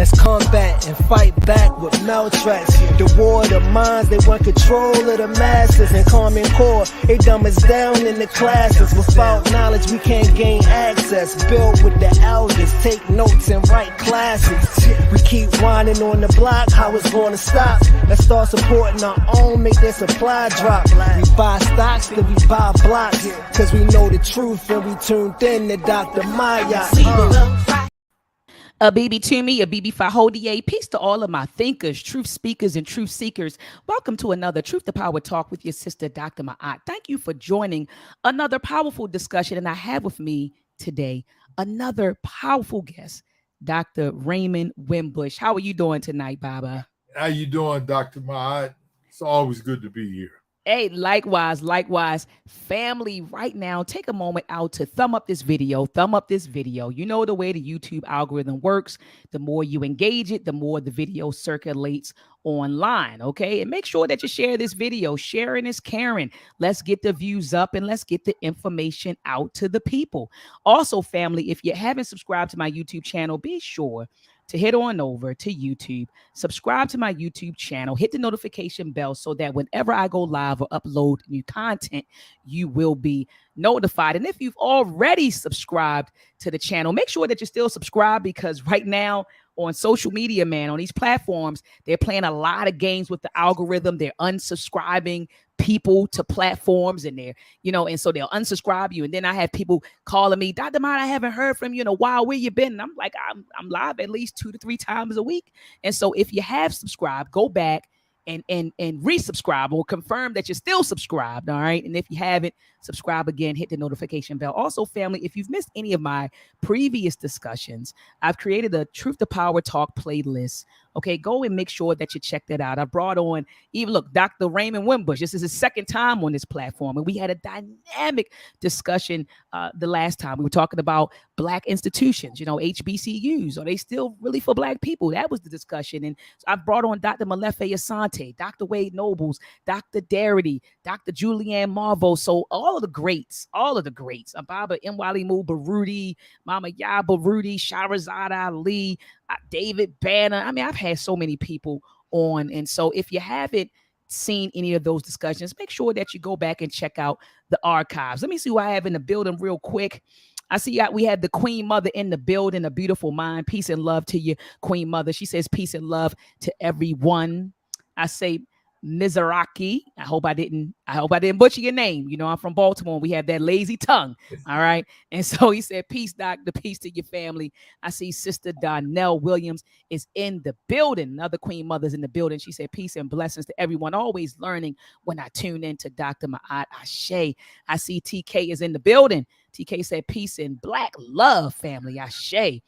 Let's combat and fight back with MELTREK. The war of the minds, they want control of the masses. And Common Core, they dumb us down in the classes. Without knowledge, we can't gain access. Build with the elders, take notes and write classes. We keep whining on the block, how it's gonna stop? Let's start supporting our own, make their supply drop. We buy stocks, then we buy blocks. Cause we know the truth and we tuned in to Dr. Maat. A BB to me, a BB Fahodie. Peace to all of my thinkers, truth speakers, and truth seekers. Welcome to another Truth to Power Talk with your sister, Dr. Maat. Thank you for joining another powerful discussion. And I have with me today another powerful guest, Dr. Raymond Winbush. How are you doing tonight, Baba? How you doing, Dr. Maat? It's always good to be here. Hey, likewise. Family, right now, take a moment out to thumb up this video. You know the way the YouTube algorithm works. The more you engage it, the more the video circulates online, okay? And make sure that you share this video. Sharing is caring. Let's get the views up and let's get the information out to the people. Also, family, if you haven't subscribed to my YouTube channel, be sure to head on over to YouTube, subscribe to my YouTube channel, hit the notification bell so that whenever I go live or upload new content, you will be notified. And if you've already subscribed to the channel, make sure that you're still subscribed, because right now on social media, man, on these platforms, they're playing a lot of games with the algorithm. They're unsubscribing people to platforms, and and so they'll unsubscribe you. And then I have people calling me, Dr. Maat, I haven't heard from you in a while. Where you been? And I'm like, I'm live at least 2 to 3 times a week. And so if you have subscribed, go back and resubscribe or confirm that you're still subscribed. All right. And if you haven't, subscribe again, hit the notification bell. Also, family, if you've missed any of my previous discussions, I've created a Truth to Power Talk playlist. Okay, go and make sure that you check that out. I brought on, Dr. Raymond Winbush. This is his second time on this platform, and we had a dynamic discussion the last time. We were talking about Black institutions, HBCUs. Are they still really for Black people? That was the discussion. And so I brought on Dr. Malefe Asante, Dr. Wade Nobles, Dr. Darity, Dr. Julianne Marvo. So all of the greats, Ababa Mwalimu Baruti, Mama Ya Baruti, Shahrazad Ali, David Banner. I mean, I've had so many people on. And so if you haven't seen any of those discussions, make sure that you go back and check out the archives. Let me see who I have in the building real quick. I see we had the Queen Mother in the building, a beautiful mind. Peace and love to you, Queen Mother. She says peace and love to everyone. I say Mizraki. I hope I didn't butcher your name. I'm from Baltimore. We have that lazy tongue. All right. And so he said, peace, doctor, peace to your family. I see Sister Donnell Williams is in the building. Another Queen Mother's in the building. She said, peace and blessings to everyone. Always learning when I tune in to Dr. Maat. Ashe. I see TK is in the building. TK said, peace and Black love, family. Ashe.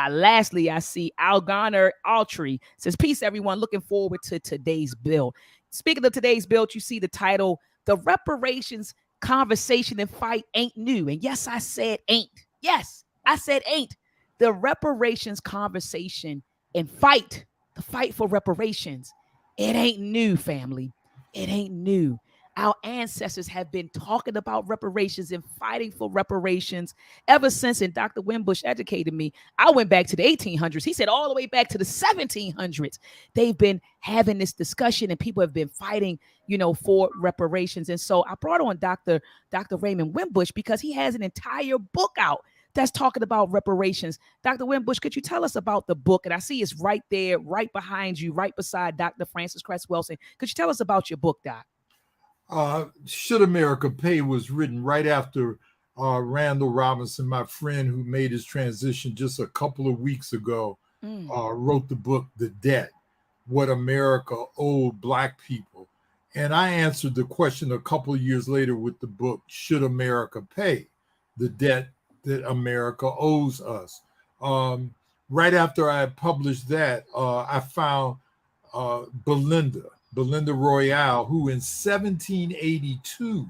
Lastly, I see Algoner Altry says, peace, everyone. Looking forward to today's build. Speaking of today's build, you see the title, The Reparations Conversation and Fight Ain't New. And yes, I said ain't. Yes, I said ain't. The reparations conversation and fight, the fight for reparations, it ain't new, family. It ain't new. Our ancestors have been talking about reparations and fighting for reparations ever since, and Dr. Winbush educated me. I went back to the 1800s. He said all the way back to the 1700s. They've been having this discussion and people have been fighting, for reparations. And so I brought on Dr. Raymond Winbush because he has an entire book out that's talking about reparations. Dr. Winbush, could you tell us about the book? And I see it's right there, right behind you, right beside Dr. Francis Cress Wilson. Could you tell us about your book, Doc? Should America Pay was written right after Randall Robinson, my friend who made his transition just a couple of weeks ago, wrote the book, The Debt, What America Owed Black People. And I answered the question a couple of years later with the book, Should America Pay? The Debt That America Owes Us. Right after I had published that, I found Belinda Royale, who in 1782,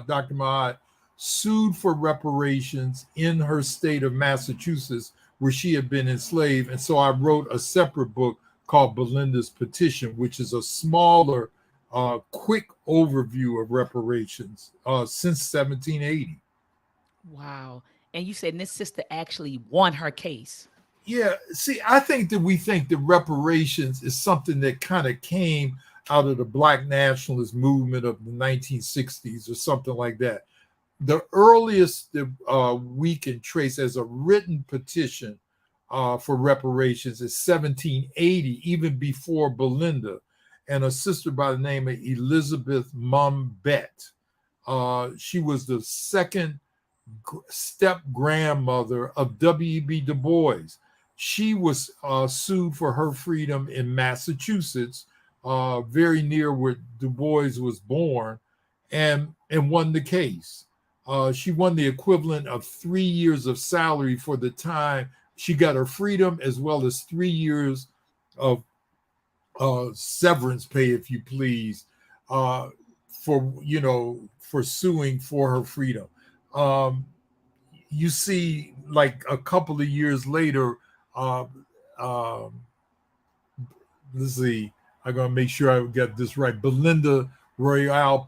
Dr. Maat, sued for reparations in her state of Massachusetts, where she had been enslaved. And so I wrote a separate book called Belinda's Petition, which is a smaller, quick overview of reparations since 1780. Wow. And you said this sister actually won her case. Yeah, see, I think that we think that reparations is something that kind of came out of the Black nationalist movement of the 1960s or something like that. The earliest that we can trace as a written petition for reparations is 1780, even before Belinda, and a sister by the name of Elizabeth Mumbet. She was the second step grandmother of W.E.B. Du Bois. She was sued for her freedom in Massachusetts, very near where Du Bois was born, and won the case. She won the equivalent of 3 years of salary for the time she got her freedom, as well as 3 years of severance pay, if you please, for suing for her freedom. Um, you see, like a couple of years later, uh, um, let's see, I'm gonna make sure I get this right. Belinda Royale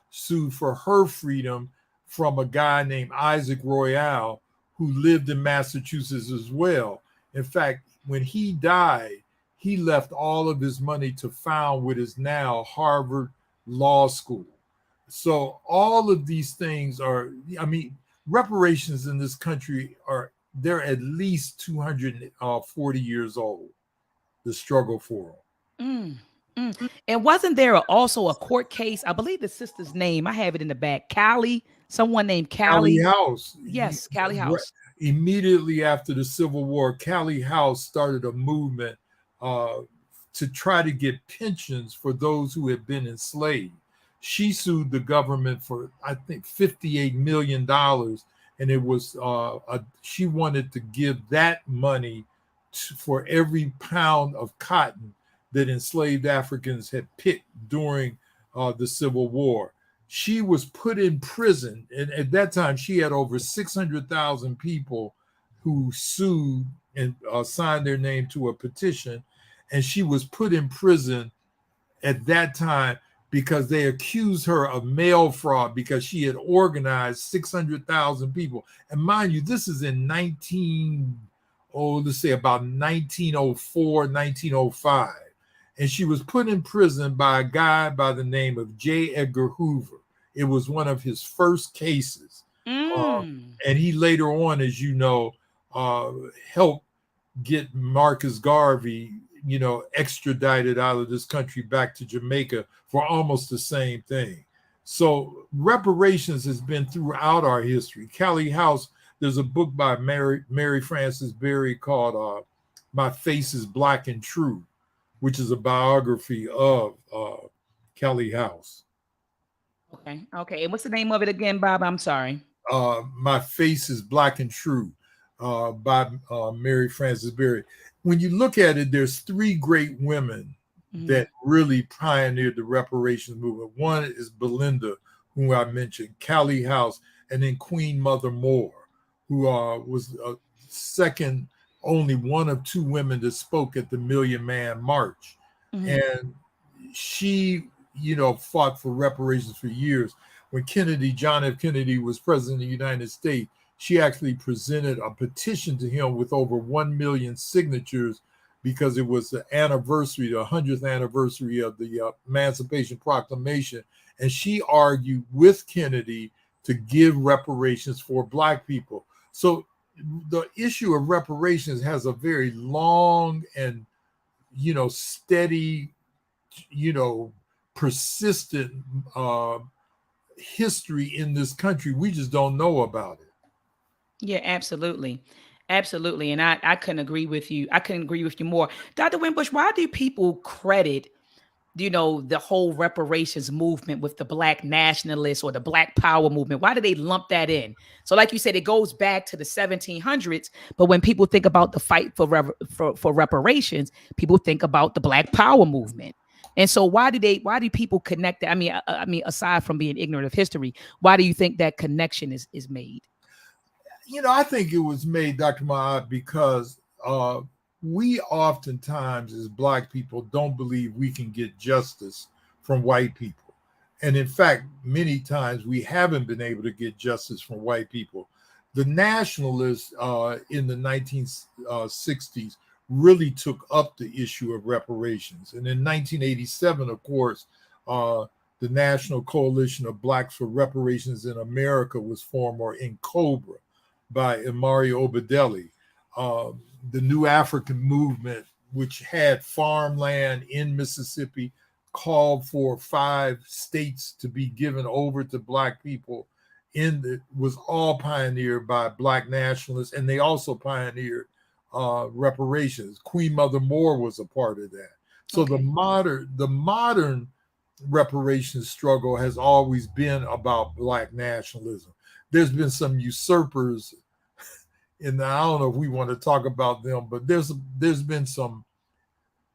sued for her freedom from a guy named Isaac Royale, who lived in Massachusetts as well. In fact, when he died, he left all of his money to found what is now Harvard Law School. So all of these things are, I mean, reparations in this country they're at least 240 years old, the struggle for Mm, And wasn't there also a court case? I believe the sister's name, I have it in the back, Callie, someone named them. Callie Callie. House. Yes, Callie House. Immediately after the Civil War, Callie House started a movement uh, to try to get pensions for those who had been enslaved. She sued the government for, I think, $58 million. And it was, she wanted to give that money for every pound of cotton that enslaved Africans had picked during the Civil War. She was put in prison, and at that time she had over 600,000 people who sued and signed their name to a petition, and she was put in prison at that time because they accused her of mail fraud because she had organized 600,000 people. And mind you, this is in let's say about 1904, 1905. And she was put in prison by a guy by the name of J. Edgar Hoover. It was one of his first cases. And he later on, as you know, helped get Marcus Garvey, extradited out of this country back to Jamaica for almost the same thing. So reparations has been throughout our history. Callie House, there's a book by Mary Frances Berry called My Face is Black and True, which is a biography of Callie House. Okay. And what's the name of it again, Bob? I'm sorry. My Face is Black and True by Mary Frances Berry. When you look at it, there's three great women that really pioneered the reparations movement. One is Belinda, who I mentioned, Callie House, and then Queen Mother Moore, who was second, only one of two women that spoke at the Million Man March. And she, fought for reparations for years. When John F. Kennedy was president of the United States, she actually presented a petition to him with over 1 million signatures because it was the 100th anniversary of the Emancipation Proclamation. And she argued with Kennedy to give reparations for Black people. So the issue of reparations has a very long and, steady, persistent history in this country. We just don't know about it. Yeah, absolutely. Absolutely. And I couldn't agree with you. I couldn't agree with you more. Dr. Winbush, why do people credit, the whole reparations movement with the Black nationalists or the Black power movement? Why do they lump that in? So like you said, it goes back to the 1700s. But when people think about the fight for reparations, people think about the Black power movement. And so why do people connect that? I mean, aside from being ignorant of history, why do you think that connection is made? I think it was made, Dr. Maat, because we oftentimes as Black people don't believe we can get justice from white people. And in fact, many times we haven't been able to get justice from white people. The nationalists in the 1960s really took up the issue of reparations. And in 1987, of course, the National Coalition of Blacks for Reparations in America was formed, or NCOBRA, by Imari Obadele. The New African Movement, which had farmland in Mississippi, called for 5 states to be given over to Black people. Was all pioneered by Black nationalists, and they also pioneered reparations. Queen Mother Moore was a part of that. So the modern reparations struggle has always been about Black nationalism. There's been some usurpers, and I don't know if we want to talk about them, but there's been some,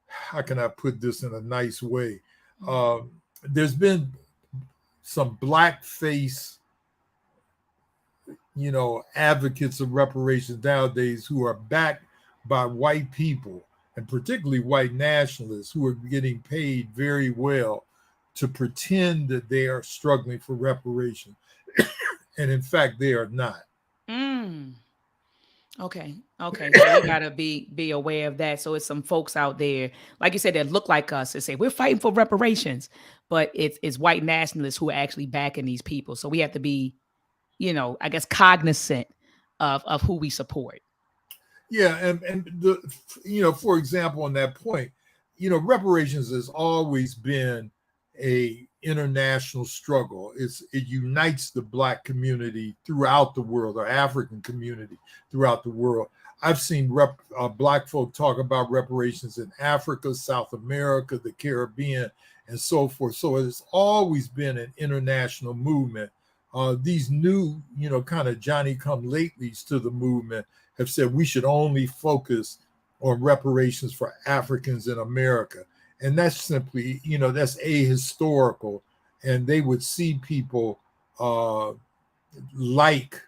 how can I put this in a nice way? There's been some blackface, advocates of reparations nowadays who are backed by white people, and particularly white nationalists, who are getting paid very well to pretend that they are struggling for reparations. And in fact, they are not. Okay. So we gotta be aware of that. So it's some folks out there, like you said, that look like us and say we're fighting for reparations, but it's white nationalists who are actually backing these people. So we have to be, I guess, cognizant of who we support. Yeah, and for example, on that point, reparations has always been a international struggle. It unites the Black community throughout the world, or African community throughout the world. I've seen Black folk talk about reparations in Africa, South America, the Caribbean, and so forth. So it's always been an international movement. These new, kind of Johnny-come-latelys to the movement have said we should only focus on reparations for Africans in America. And that's simply, that's ahistorical. And they would see people like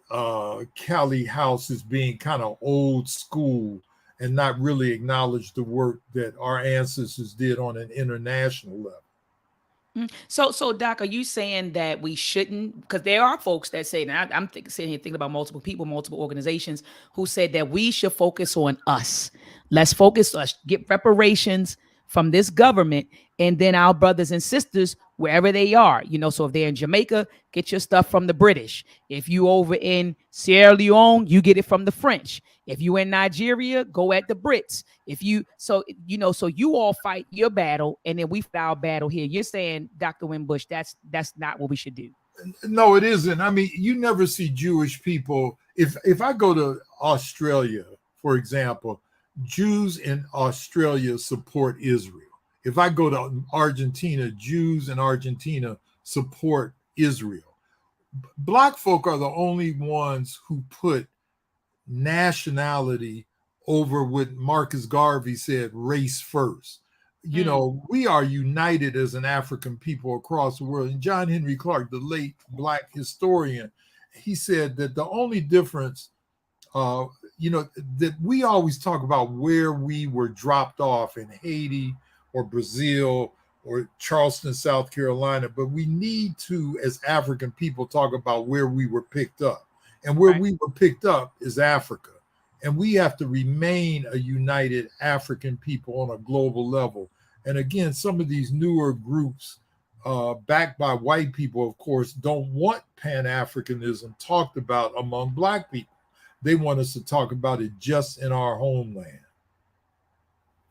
Callie House as being kind of old school and not really acknowledge the work that our ancestors did on an international level. So Doc, are you saying that we shouldn't? Because there are folks that say, and I'm sitting here thinking about multiple people, multiple organizations who said that we should focus on us. Let's focus us, get reparations from this government, and then our brothers and sisters, wherever they are, so if they're in Jamaica, get your stuff from the British. If you over in Sierra Leone, you get it from the French. If you in Nigeria, go at the Brits. So you all fight your battle, and then we fight our battle here. You're saying, Dr. Winbush, that's not what we should do. No, it isn't. I mean, you never see Jewish people. If I go to Australia, for example, Jews in Australia support Israel. If I go to Argentina, Jews in Argentina support Israel. Black folk are the only ones who put nationality over what Marcus Garvey said, race first. We are united as an African people across the world. And John Henry Clark, the late Black historian, he said that the only difference, that we always talk about where we were dropped off in Haiti or Brazil or Charleston, South Carolina, but we need to, as African people, talk about where we were picked up. And where we were picked up is Africa. And we have to remain a united African people on a global level. And again, some of these newer groups, backed by white people, of course, don't want Pan-Africanism talked about among Black people. They want us to talk about it just in our homeland.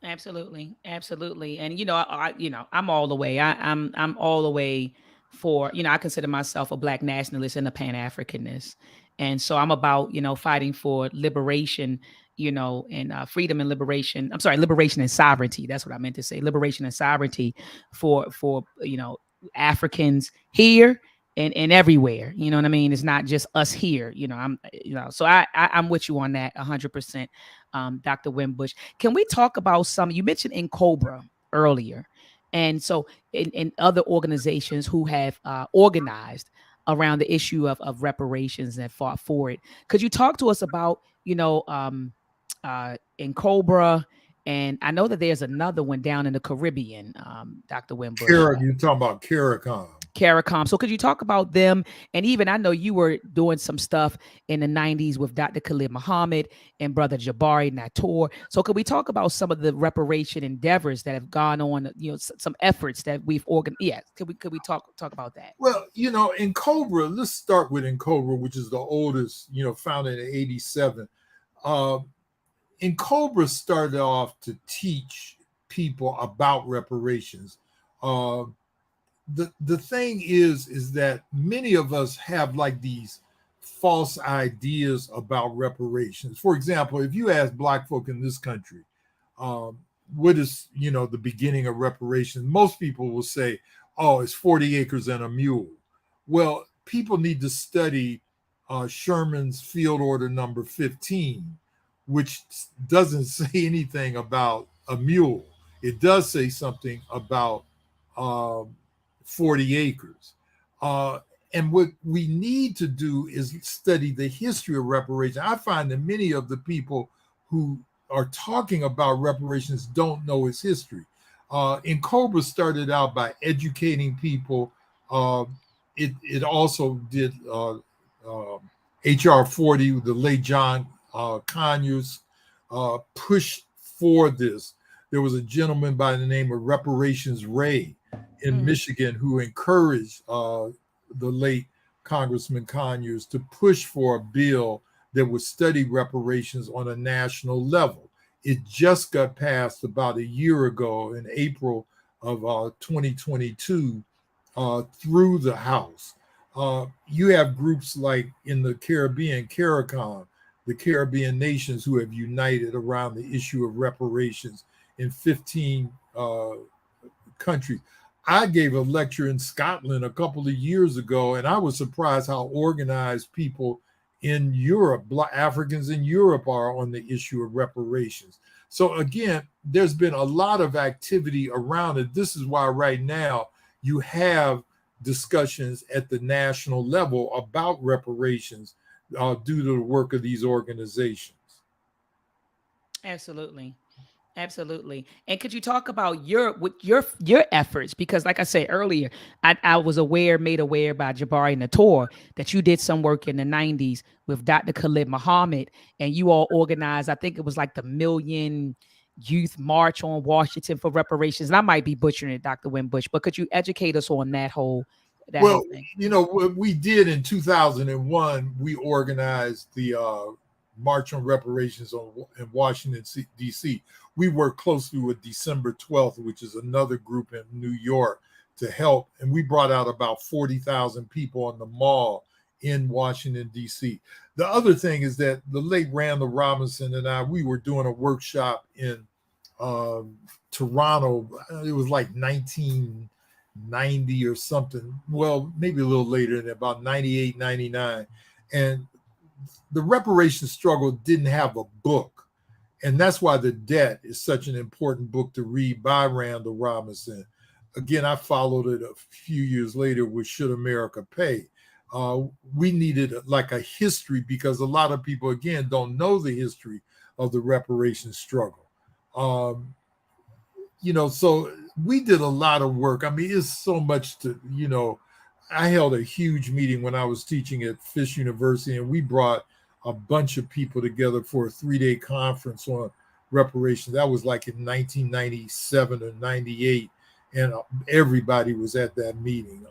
Absolutely. And I'm all the way. I'm all the way for, I consider myself a Black nationalist and a Pan-Africanist. And so I'm about, fighting for liberation, and freedom and liberation. I'm sorry, liberation and sovereignty. That's what I meant to say. Liberation and sovereignty for Africans here and everywhere. You know what I mean? It's not just us here. So I'm with you on that 100%. Dr. Winbush, can we talk about you mentioned NCOBRA earlier, and so in other organizations who have organized around the issue of reparations and fought for it. Could you talk to us about, NCOBRA, and I know that there's another one down in the Caribbean, Dr. Winbush. You're talking about CARICOM. CARICOM. So could you talk about them? And even I know you were doing some stuff in the 90s with Dr. Khalid Muhammad and Brother Jabari Nator. So could we talk about some of the reparation endeavors that have gone on, some efforts that we've organized? Yeah, could we talk about that? Well, in Cobra, let's start with in Cobra, which is the oldest, founded in 87. In Cobra started off to teach people about reparations. The thing is that many of us have like these false ideas about reparations. For example, if you ask Black folk in this country, what is the beginning of reparations, most people will say, oh, it's 40 acres and a mule. Well, people need to study Sherman's Field Order number 15, which doesn't say anything about a mule. It does say something about 40 acres. And what we need to do is study the history of reparations. I find that many of the people who are talking about reparations don't know its history. And Cobra started out by educating people. It also did HR 40, the late John Conyers pushed for this. There was a gentleman by the name of Reparations Ray in Michigan who encouraged the late Congressman Conyers to push for a bill that would study reparations on a national level. It just got passed about a year ago in April of 2022 through the House. You have groups like in the Caribbean, CARICOM, the Caribbean nations who have united around the issue of reparations in 15 countries. I gave a lecture in Scotland a couple of years ago, and I was surprised how organized people in Europe, Black Africans in Europe, are on the issue of reparations. So again, there's been a lot of activity around it. This is why right now you have discussions at the national level about reparations due to the work of these organizations. Absolutely. Absolutely. And could you talk about your efforts? Because like I said earlier, I was made aware by Jabari Nator that you did some work in the 90s with Dr. Khalid Muhammad, and you all organized, I think it was like the Million Youth March on Washington for reparations. And I might be butchering it, Dr. Winbush, but could you educate us on that whole thing? What we did in 2001, we organized the March on Reparations in Washington, D.C. We worked closely with December 12th, which is another group in New York, to help. And we brought out about 40,000 people on the mall in Washington, D.C. The other thing is that the late Randall Robinson and we were doing a workshop in Toronto. It was like 1990 or something. Well, maybe a little later than about 98, 99. And the reparations struggle didn't have a book. And that's why The Debt is such an important book to read by Randall Robinson. Again, I followed it a few years later with Should America Pay? We needed like a history, because a lot of people, again, don't know the history of the reparations struggle. So we did a lot of work. I mean, it's so much to, I held a huge meeting when I was teaching at Fisk University, and we brought a bunch of people together for a 3-day conference on reparations. That was like in 1997 or 98, and everybody was at that meeting.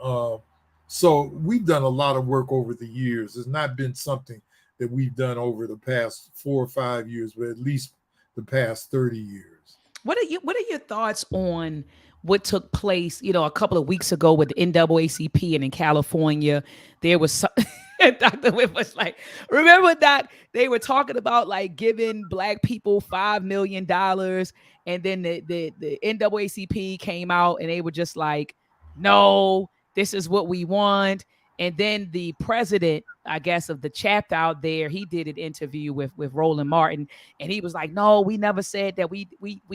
So we've done a lot of work over the years. It's not been something that we've done over the past 4 or 5 years, but at least the past 30 years. What are your thoughts on what took place, a couple of weeks ago with the NAACP and in California? There was some, Dr. Whip was like, remember that they were talking about like giving Black people $5 million, and then the NAACP came out and they were just like, no, this is what we want. And then the president, I guess, of the chapter out there, he did an interview with Roland Martin, and he was like, no, we never said that we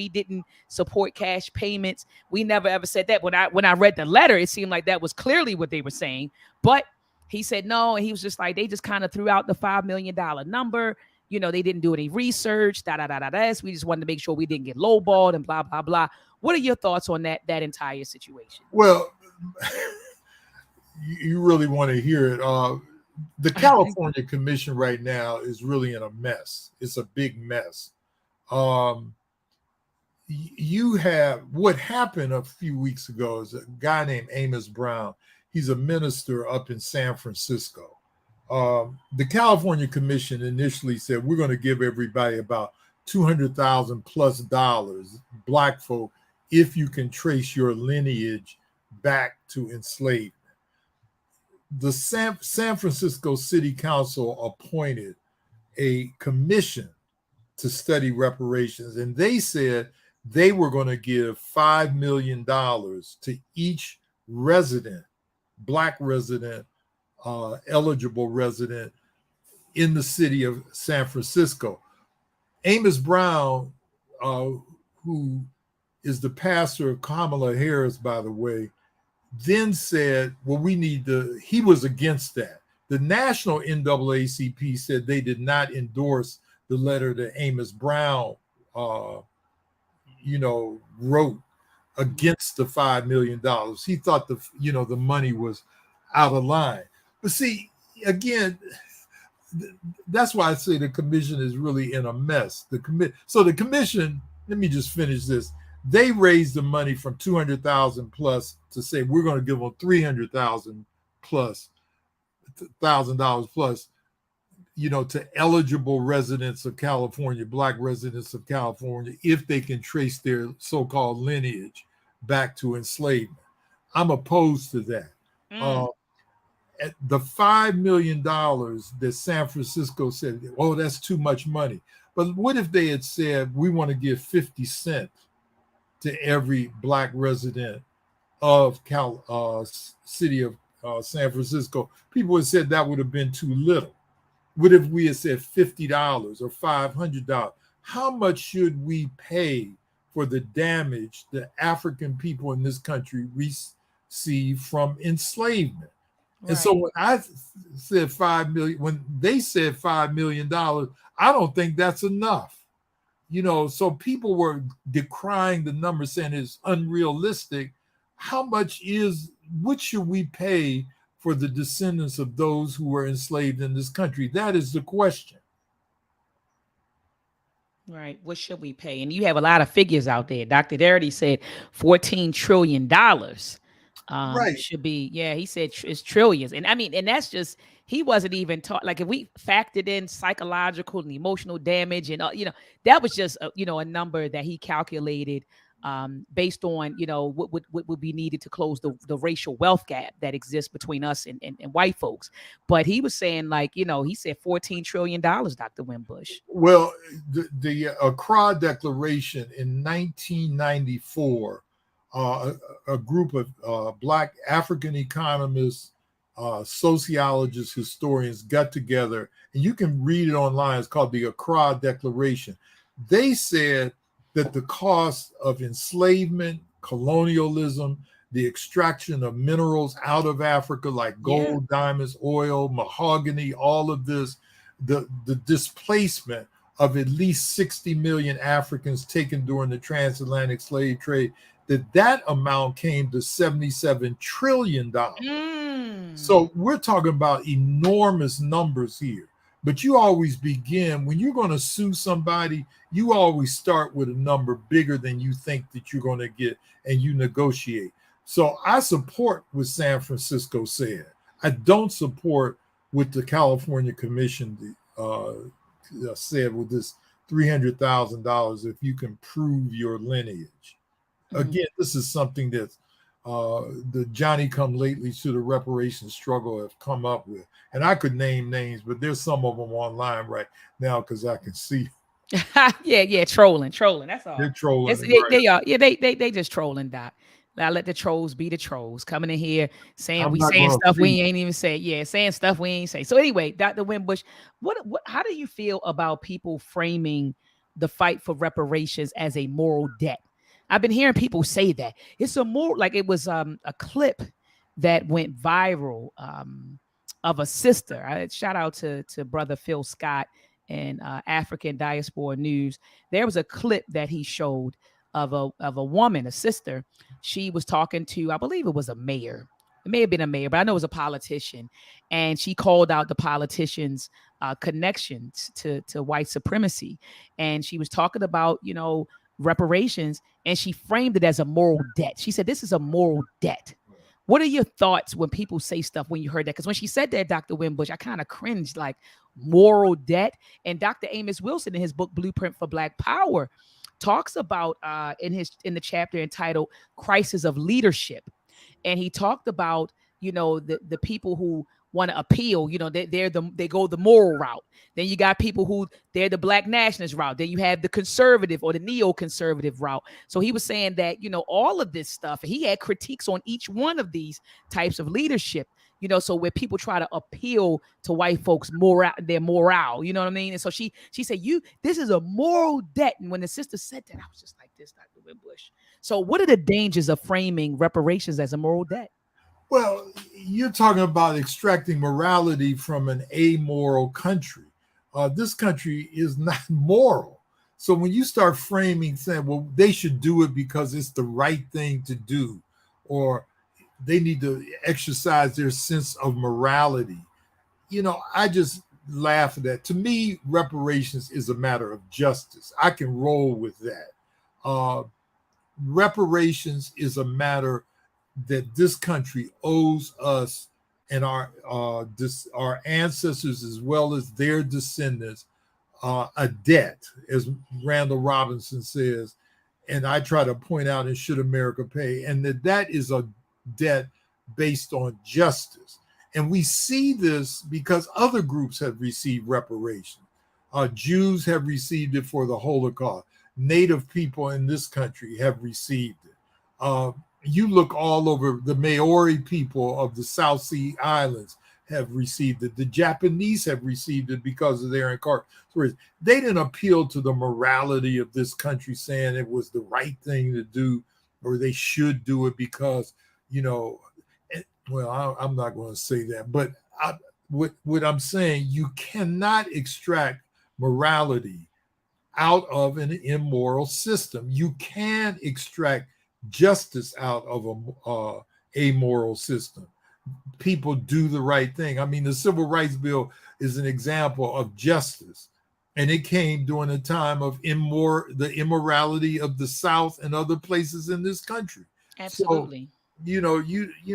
didn't support cash payments. We never ever said that. When I read the letter, it seemed like that was clearly what they were saying. But he said no, and he was just like, they just kind of threw out the $5 million number. They didn't do any research, We just wanted to make sure we didn't get lowballed and blah, blah, blah. What are your thoughts on that entire situation? Well, you really want to hear it. The California Commission right now is really in a mess. It's a big mess. You have what happened a few weeks ago is a guy named Amos Brown. He's a minister up in San Francisco. The California Commission initially said we're going to give everybody about $200,000 plus Black folk, if you can trace your lineage back to enslavement. The San Francisco City Council appointed a commission to study reparations, and they said they were going to give $5 million to each resident, Black resident, eligible resident in the city of San Francisco. Amos Brown, who is the pastor of Kamala Harris, by the way, then said, well, he was against that. The national NAACP said they did not endorse the letter that Amos Brown, wrote against the $5 million. He thought the money was out of line. But see, again, that's why I say the commission is really in a mess. So the commission, let me just finish this. They raised the money from $200,000 plus to say we're going to give them $300,000 plus, $1,000 plus, to eligible residents of California, Black residents of California, if they can trace their so-called lineage back to enslavement. I'm opposed to that. The $5 million that San Francisco said, oh, that's too much money. But what if they had said, we want to give 50 cents to every Black resident of city of San Francisco? People would have said that would have been too little. What if we had said $50 or $500? How much should we pay for the damage the African people in this country receive from enslavement? Right. And so when I said $5 million, when they said $5 million, I don't think that's enough. So people were decrying the number, saying it's unrealistic. What should we pay for the descendants of those who were enslaved in this country? That is the question. Right. What should we pay? And you have a lot of figures out there. Dr. Darity said $14 trillion. Right. Should be, he said it's trillions. And I mean, and that's just, he wasn't even taught, like if we factored in psychological and emotional damage and, that was just, a number that he calculated based on, what would be needed to close the racial wealth gap that exists between us and white folks. But he was saying he said $14 trillion, Dr. Winbush. Well, the Accra Declaration in 1994, a group of Black African economists, sociologists, historians got together, and you can read it online. It's called the Accra Declaration. They said that the cost of enslavement, colonialism, the extraction of minerals out of Africa like gold, diamonds, oil, mahogany, all of this, the displacement of at least 60 million Africans taken during the transatlantic slave trade, that amount came to $77 trillion. So we're talking about enormous numbers here. But you always begin, when you're going to sue somebody, you always start with a number bigger than you think that you're going to get, and you negotiate. So I support what San Francisco said. I don't support what the California Commission said with this $300,000 if you can prove your lineage. Again, this is something that the Johnny-come-latelys to the reparations struggle have come up with. And I could name names, but there's some of them online right now because I can see. Trolling. That's all. They're trolling. They are. Yeah, they just trolling, Doc. Now let the trolls be the trolls, coming in here saying stuff we ain't even say. Yeah, saying stuff we ain't say. So anyway, Dr. Winbush, how do you feel about people framing the fight for reparations as a moral debt? I've been hearing people say that it's a more like it was a clip that went viral of a sister. Shout out to brother Phil Scott and African Diaspora News. There was a clip that he showed of a woman, a sister. She was talking to, I believe it was a mayor it may have been a mayor, but I know it was a politician, and she called out the politician's connections to white supremacy, and she was talking about, you know, reparations, and she framed it as a moral debt. She said, "This is a moral debt." What are your thoughts when people say stuff when you heard that? Because when she said that, Dr. Winbush, I kind of cringed, like moral debt. And Dr. Amos Wilson, in his book Blueprint for Black Power, talks about in the chapter entitled "Crisis of Leadership," and he talked about, you know, the people who want to appeal, you know, they go the moral route. Then you got people who they're the black nationalist route. Then you have the conservative or the neoconservative route. So he was saying that, you know, all of this stuff, he had critiques on each one of these types of leadership, you know, so where people try to appeal to white folks their morale, you know what I mean? And so she said, this is a moral debt. And when the sister said that, I was just like, this Dr. Winbush. So what are the dangers of framing reparations as a moral debt? Well, you're talking about extracting morality from an amoral country. This country is not moral. So when you start framing, saying, well, they should do it because it's the right thing to do, or they need to exercise their sense of morality, you know, I just laugh at that. To me, reparations is a matter of justice. I can roll with that. Reparations is a matter that this country owes us and our ancestors, as well as their descendants, a debt, as Randall Robinson says, and I try to point out in Should America Pay, and that is a debt based on justice. And we see this because other groups have received reparations. Jews have received it for the Holocaust. Native people in this country have received it. You look all over, the Maori people of the South Sea Islands have received it. The Japanese have received it because of their incarceration. They didn't appeal to the morality of this country saying it was the right thing to do, or they should do it because, you know, well, I'm not going to say that, but what I'm saying, you cannot extract morality out of an immoral system. You can extract justice out of a amoral system. People do the right thing. I mean, the Civil Rights Bill is an example of justice, and it came during a time of the immorality of the South and other places in this country. Absolutely. So, you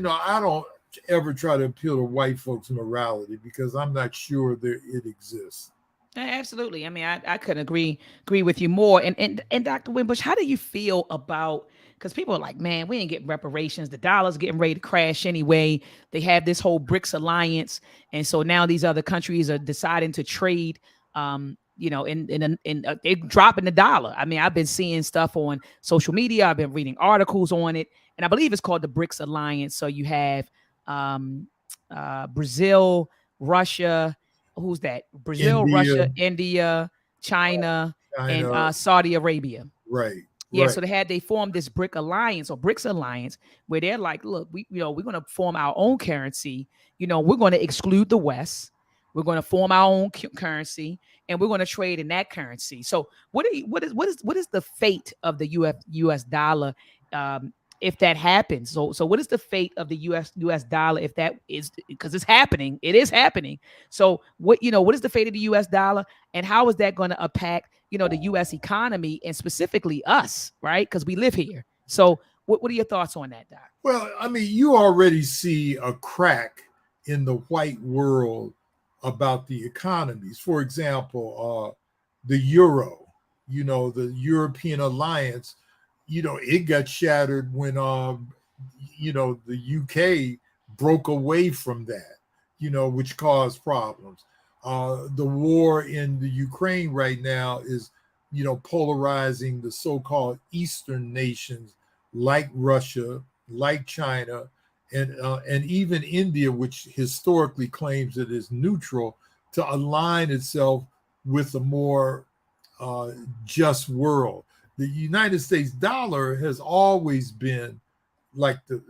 know, I don't ever try to appeal to white folks' morality because I'm not sure it exists. Absolutely. I mean, I couldn't agree with you more. And Dr. Winbush, how do you feel about, because people are like, man, we ain't getting reparations. The dollar's getting ready to crash anyway. They have this whole BRICS alliance. And so now these other countries are deciding to trade, you know, they're dropping the dollar. I mean, I've been seeing stuff on social media. I've been reading articles on it. And I believe it's called the BRICS alliance. So you have Brazil, Russia, who's that? Brazil, Russia, India, China, and Saudi Arabia. Right. Yeah, right. So they formed this BRIC alliance or BRICS alliance where they're like, look, we're going to form our own currency. You know, we're going to exclude the West. We're going to form our own currency, and we're going to trade in that currency. So, what is the fate of the U.S. dollar if that happens? So what is the fate of the U.S. dollar if that is, because it's happening? It is happening. So what is the fate of the U.S. dollar, and how is that going to impact the U.S. economy and specifically us, right? Because we live here. So what are your thoughts on that, Doc? Well, I mean, you already see a crack in the white world about the economies. For example, the euro, the European alliance, it got shattered when, the UK broke away from that, which caused problems. The war in the Ukraine right now is, polarizing the so-called Eastern nations like Russia, like China, and even India, which historically claims it is neutral, to align itself with a more just world. The United States dollar has always been like the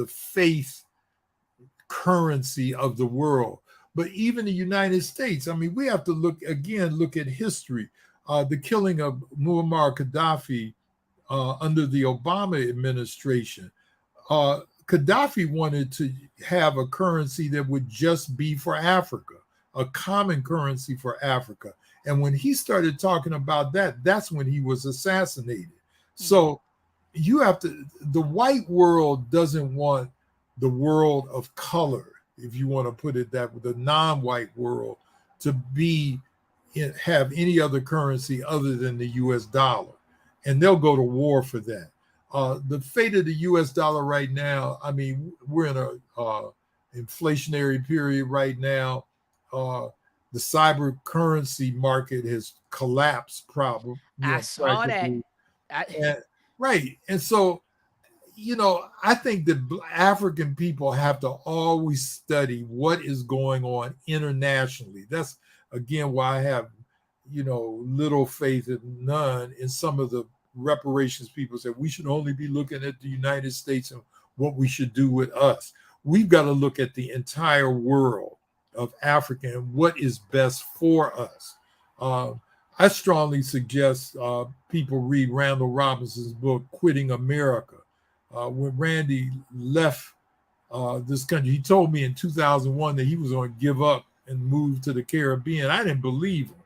faith currency of the world. But even the United States, I mean, we have to look at history. The killing of Muammar Gaddafi under the Obama administration. Gaddafi wanted to have a currency that would just be for Africa, a common currency for Africa. And when he started talking about that, that's when he was assassinated. So you have to, the white world doesn't want the world of color, if you want to put it that way, the non-white world, to have any other currency other than the US dollar. And they'll go to war for that. The fate of the US dollar right now, I mean, we're in a inflationary period right now. The cyber currency market has collapsed probably. I saw that. Right. And so, I think that African people have to always study what is going on internationally. That's, again, why I have, little faith and none in some of the reparations people say we should only be looking at the United States and what we should do with us. We've got to look at the entire world of Africa and what is best for us. I strongly suggest people read Randall Robinson's book, Quitting America. When Randy left this country, he told me in 2001 that he was going to give up and move to the Caribbean. I didn't believe him.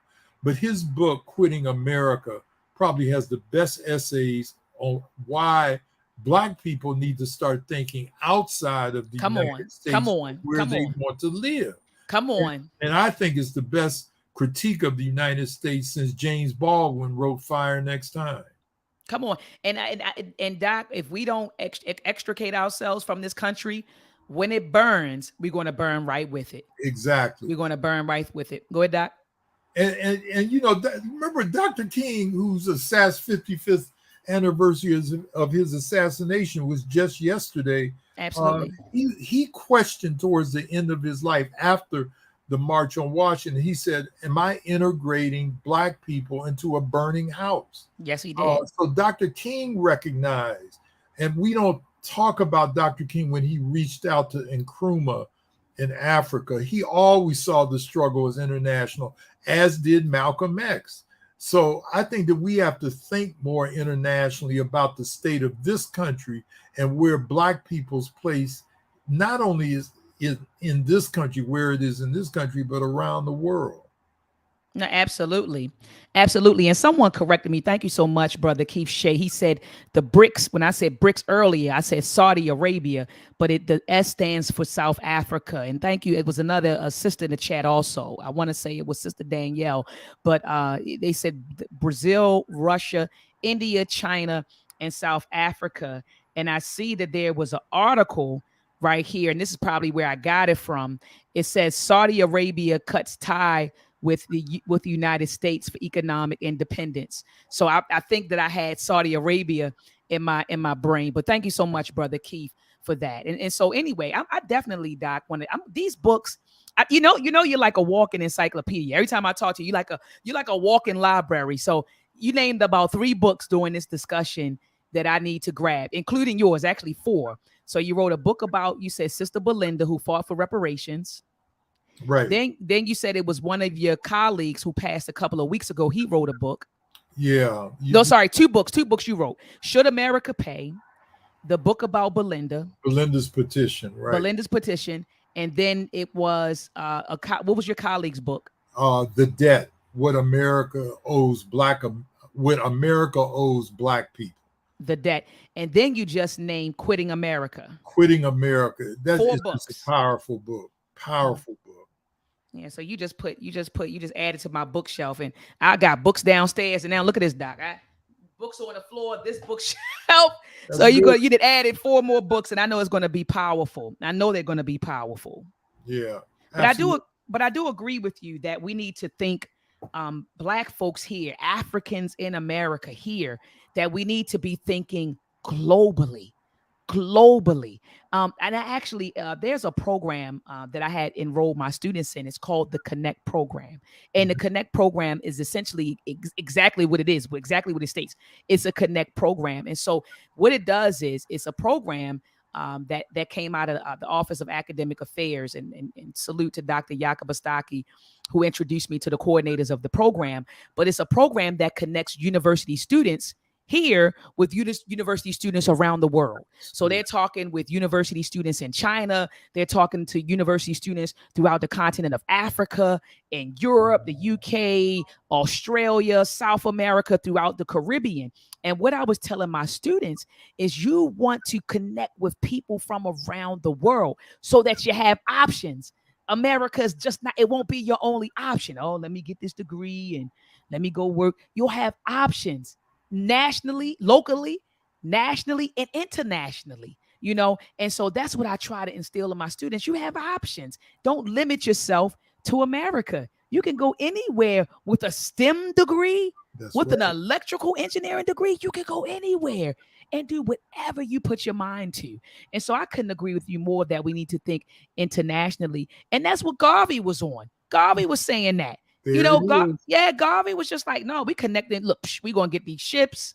But his book, Quitting America, probably has the best essays on why Black people need to start thinking outside of the United States where they want to live. And I think it's the best critique of the United States since James Baldwin wrote Fire Next Time. Come on. And Doc, if we don't extricate ourselves from this country, when it burns, we're going to burn right with it. Exactly. We're going to burn right with it. Go ahead, Doc. And remember Dr. King, whose 55th anniversary of his assassination was just yesterday. Absolutely. He questioned towards the end of his life after the March on Washington. He said, am I integrating Black people into a burning house? Yes, he did. So Dr. King recognized, and we don't talk about Dr. King when he reached out to Nkrumah in Africa. He always saw the struggle as international, as did Malcolm X. So I think that we have to think more internationally about the state of this country and where Black people's place not only is in this country, where it is in this country, but around the world. No, absolutely. Absolutely. And someone corrected me. Thank you so much, Brother Keith Shea. He said the BRICS, when I said BRICS earlier, I said Saudi Arabia, but the S stands for South Africa. And thank you. It was another sister in the chat also. I want to say it was Sister Danielle, but they said Brazil, Russia, India, China, and South Africa. And I see that there was an article right here, and this is probably where I got it from. It says Saudi Arabia cuts tie with the United States for economic independence. So I think that I had Saudi Arabia in my brain. But thank you so much, Brother Keith, for that. And so anyway, I definitely, Doc, these books. You're like a walking encyclopedia. Every time I talk to you, you're like a walking library. So you named about 3 books during this discussion that I need to grab, including yours, actually 4. So you wrote a book about, you said, Sister Belinda, who fought for reparations. Right. Then you said it was one of your colleagues who passed a couple of weeks ago. He wrote a book. Yeah. No, sorry, 2 books. 2 books you wrote. Should America Pay? The book about Belinda. Belinda's petition, right? Belinda's petition. And then it was what was your colleague's book? The Debt. What America owes Black people. The Debt. And then you just named Quitting America. Quitting America. That's 4 books. A powerful book. Powerful book. Yeah, so you just added to my bookshelf, and I got books downstairs, and now look at this, Doc. Books on the floor, this bookshelf. So you did added 4 more books, and I know it's going to be powerful. I know they're going to be powerful. Yeah, but I do agree with you that we need to think, Black folks here, Africans in America here, that we need to be thinking globally. And I actually, there's a program that I had enrolled my students in. It's called the Connect program. And the Connect program is essentially exactly what it is, exactly what it states. It's a Connect program. And so what it does is it's a program that came out of the Office of Academic Affairs, and salute to Dr. Jakob Astaki, who introduced me to the coordinators of the program. But it's a program that connects university students here with university students around the world. So they're talking with university students in China. They're talking to university students throughout the continent of Africa, in Europe, the UK, Australia, South America, throughout the Caribbean. And what I was telling my students is you want to connect with people from around the world so that you have options. America is just not, it won't be your only option. Oh, let me get this degree and let me go work. You'll have options nationally, locally, nationally, and internationally, and so that's what I try to instill in my students. You have options. Don't limit yourself to America. You can go anywhere with a STEM degree, an electrical engineering degree. You can go anywhere and do whatever you put your mind to. And so I couldn't agree with you more that we need to think internationally. And that's what Garvey was on. Garvey was saying that. Garvey was just like, no, we connecting. Look, we're going to get these ships.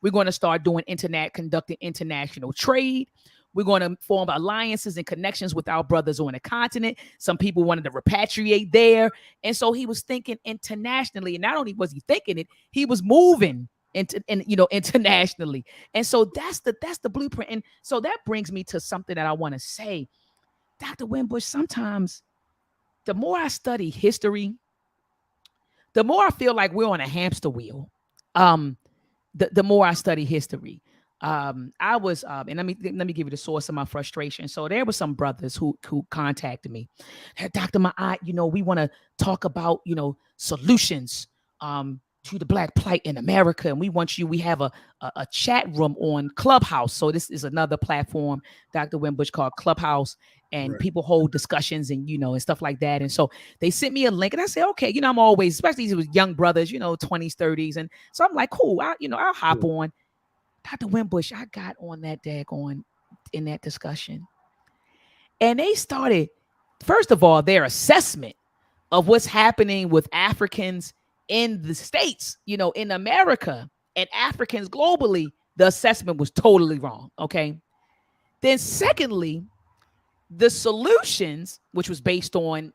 We're going to start conducting international trade. We're going to form alliances and connections with our brothers on the continent. Some people wanted to repatriate there. And so he was thinking internationally. And not only was he thinking it, he was moving internationally. And so that's the blueprint. And so that brings me to something that I want to say. Dr. Winbush, sometimes the more I study history, the more I feel like we're on a hamster wheel. The more I study history. I was, and let me give you the source of my frustration. So there were some brothers who contacted me. Hey, Dr. Maat, we want to talk about, solutions to the Black plight in America. And we have a chat room on Clubhouse. So this is another platform, Dr. Winbush, called Clubhouse. And people hold discussions and, and stuff like that. And so they sent me a link and I said, okay, I'm always, especially with young brothers, 20s, 30s. And so I'm like, cool, I'll hop on. Dr. Winbush, I got on that daggone in that discussion. And they started, first of all, their assessment of what's happening with Africans in the States, in America, and Africans globally, the assessment was totally wrong. Okay. Then secondly, the solutions, which was based on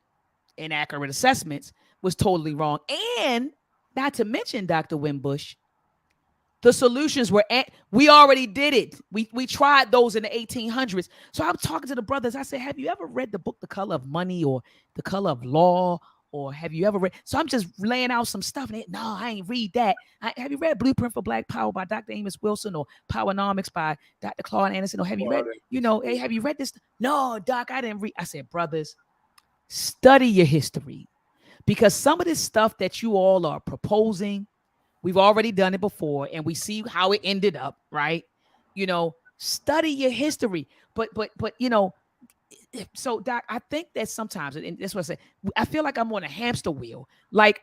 inaccurate assessments, was totally wrong. And not to mention, Dr. Winbush, the solutions were, we already did it. We tried those in the 1800s. So I'm talking to the brothers. I said, have you ever read the book, The Color of Money or The Color of Law? Or have you ever read? So I'm just laying out some stuff. And no, I ain't read that. have you read Blueprint for Black Power by Dr. Amos Wilson or Powernomics by Dr. Claude Anderson? Or have you read, hey, have you read this? No, Doc, I didn't read. I said, brothers, study your history. Because some of this stuff that you all are proposing, we've already done it before. And we see how it ended up, right? Study your history. But so Doc, I think that sometimes, and that's what I say, I feel like I'm on a hamster wheel. Like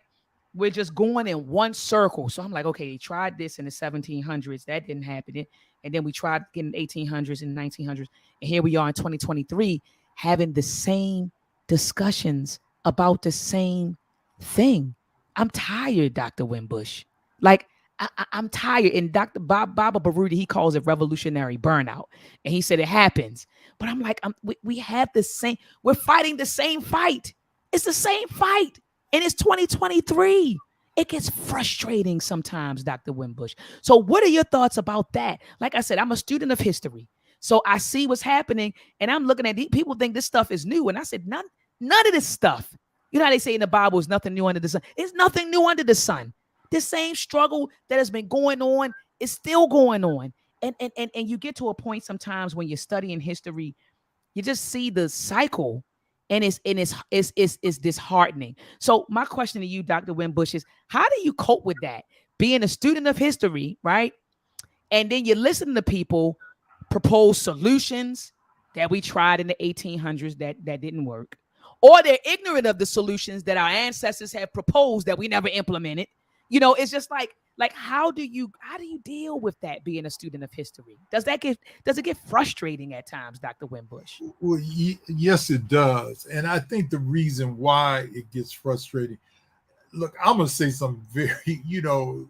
we're just going in one circle. So I'm like, okay, they tried this in the 1700s. That didn't happen. And then we tried in the 1800s and 1900s. And here we are in 2023 having the same discussions about the same thing. I'm tired, Dr. Winbush. Like, I'm tired. And Dr. Baba Baruti, he calls it revolutionary burnout. And he said it happens. But I'm like, we have the same, we're fighting the same fight. It's the same fight. And it's 2023. It gets frustrating sometimes, Dr. Winbush. So what are your thoughts about that? Like I said, I'm a student of history. So I see what's happening. And I'm looking at these people think this stuff is new. And I said, none of this stuff. You know how they say in the Bible is nothing new under the sun. It's nothing new under the sun. The same struggle that has been going on is still going on. And you get to a point sometimes when you're studying history, you just see the cycle and it's disheartening. So my question to you, Dr. Winbush, is how do you cope with that? Being a student of history, right? And then you listen to people propose solutions that we tried in the 1800s that didn't work. Or they're ignorant of the solutions that our ancestors have proposed that we never implemented. It's just like how do you deal with that being a student of history? Does it get frustrating at times, Dr. Winbush? Well, yes, it does. And I think the reason why it gets frustrating, look, I'm going to say something very,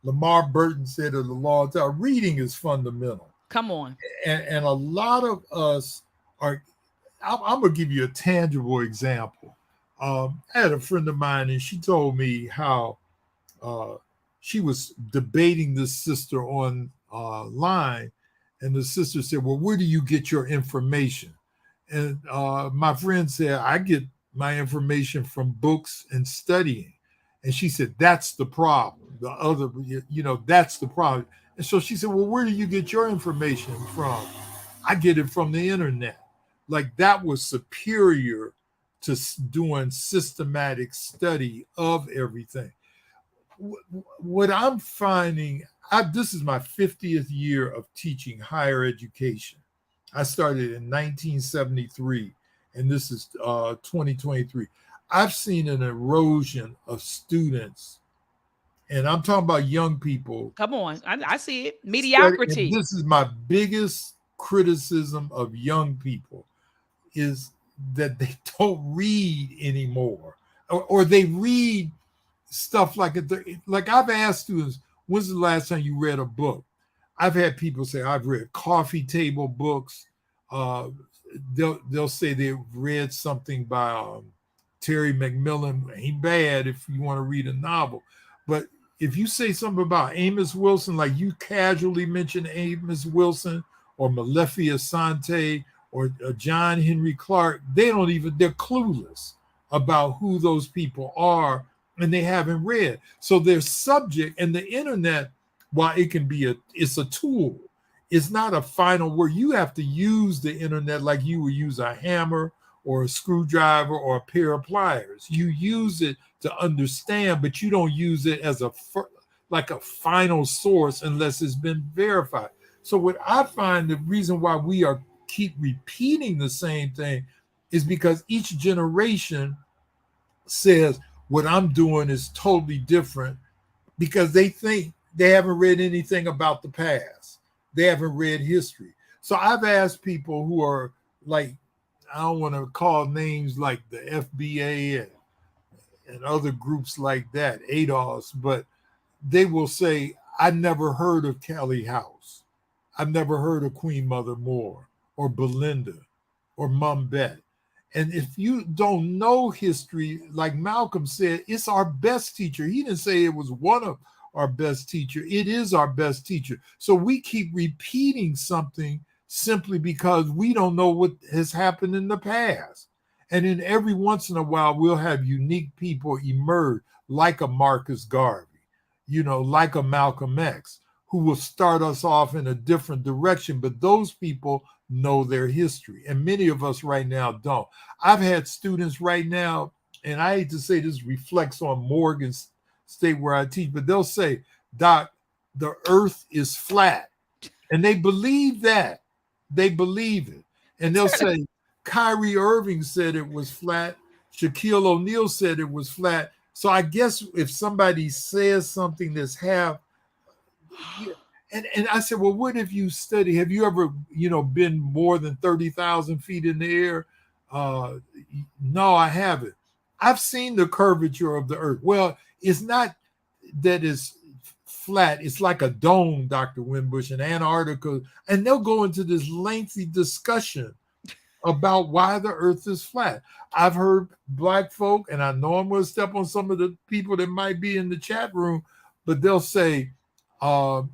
Lamar Burton said it a long time, reading is fundamental. Come on. And a lot of us are, I'm going to give you a tangible example. I had a friend of mine and she told me how she was debating this sister on line, and the sister said, well, where do you get your information? And my friend said, I get my information from books and studying. And she said, that's the problem. The other, that's the problem. And so she said, well, where do you get your information from? I get it from the internet. Like, that was superior to doing systematic study of everything. What I'm finding, this is my 50th year of teaching higher education. I started in 1973, and this is 2023. I've seen an erosion of students, and I'm talking about young people. Come on, I see it. Mediocrity. This is my biggest criticism of young people, is that they don't read anymore, or they read stuff like I've asked students, when's the last time you read a book? I've had people say, I've read coffee table books. They'll say they've read something by Terry McMillan. Ain't bad if you want to read a novel. But if you say something about Amos Wilson, like you casually mention Amos Wilson or Malefia Sante or John Henry Clark, they're clueless about who those people are, and they haven't read. So their subject, and the internet, while it can be it's a tool, it's not a final word. You have to use the internet like you would use a hammer or a screwdriver or a pair of pliers. You use it to understand, but you don't use it as a final source unless it's been verified. So what I find, the reason why we keep repeating the same thing is because each generation says what I'm doing is totally different, because they think they haven't read anything about the past. They haven't read history. So I've asked people who are like, I don't want to call names like the FBA and other groups like that, ADOS, but they will say, I never heard of Callie House. I've never heard of Queen Mother Moore or Belinda or Mum Bet. And if you don't know history, like Malcolm said, it's our best teacher. He didn't say it was one of our best teacher. It is our best teacher. So we keep repeating something simply because we don't know what has happened in the past. And then every once in a while, we'll have unique people emerge, like a Marcus Garvey, like a Malcolm X, who will start us off in a different direction. But those people know their history, and many of us right now don't. I've had students right now, and I hate to say this reflects on Morgan State where I teach, but they'll say, Doc, the earth is flat. And they believe that. They believe it. And they'll say, Kyrie Irving said it was flat. Shaquille O'Neal said it was flat. So I guess if somebody says something that's half, and I said, well, what have you studied? Have you ever, been more than 30,000 feet in the air? No, I haven't. I've seen the curvature of the earth. Well, it's not that it's flat. It's like a dome, Dr. Winbush, in Antarctica. And they'll go into this lengthy discussion about why the earth is flat. I've heard Black folk, and I know I'm going to step on some of the people that might be in the chat room, but they'll say, well,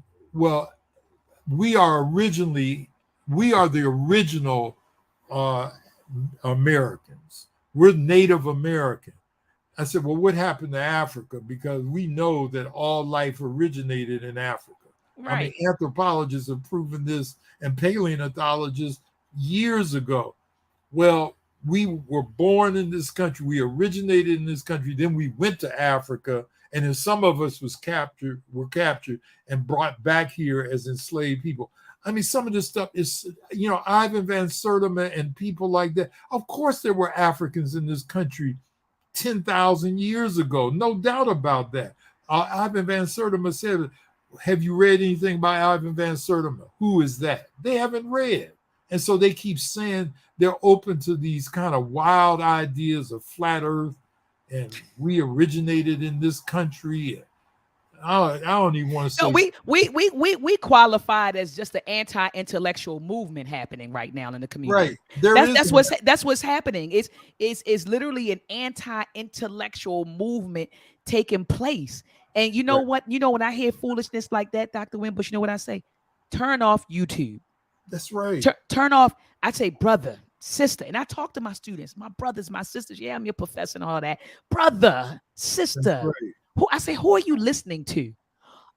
we are the original Americans. We're Native American. I said, well, what happened to Africa? Because we know that all life originated in Africa. Right. I mean, anthropologists have proven this, and paleontologists years ago. Well, we were born in this country. We originated in this country. Then we went to Africa, and then some of us were captured and brought back here as enslaved people. I mean, some of this stuff is, Ivan Van Sertima and people like that. Of course, there were Africans in this country 10,000 years ago. No doubt about that. Ivan Van Sertima said, have you read anything by Ivan Van Sertima? Who is that? They haven't read. And so they keep saying they're open to these kind of wild ideas of flat earth, and we originated in this country. I don't even want to say. No, we qualified as just an anti-intellectual movement happening right now in the community. Right. There is That's what's happening. It's literally an anti-intellectual movement taking place. And you know what? You know, when I hear foolishness like that, Dr. Winbush, you know what I say? Turn off YouTube. That's right. Turn off. I say, brother, sister, and I talk to my students, my brothers, my sisters. Yeah, I'm your professor and all that. Brother, sister. Right. Who are you listening to?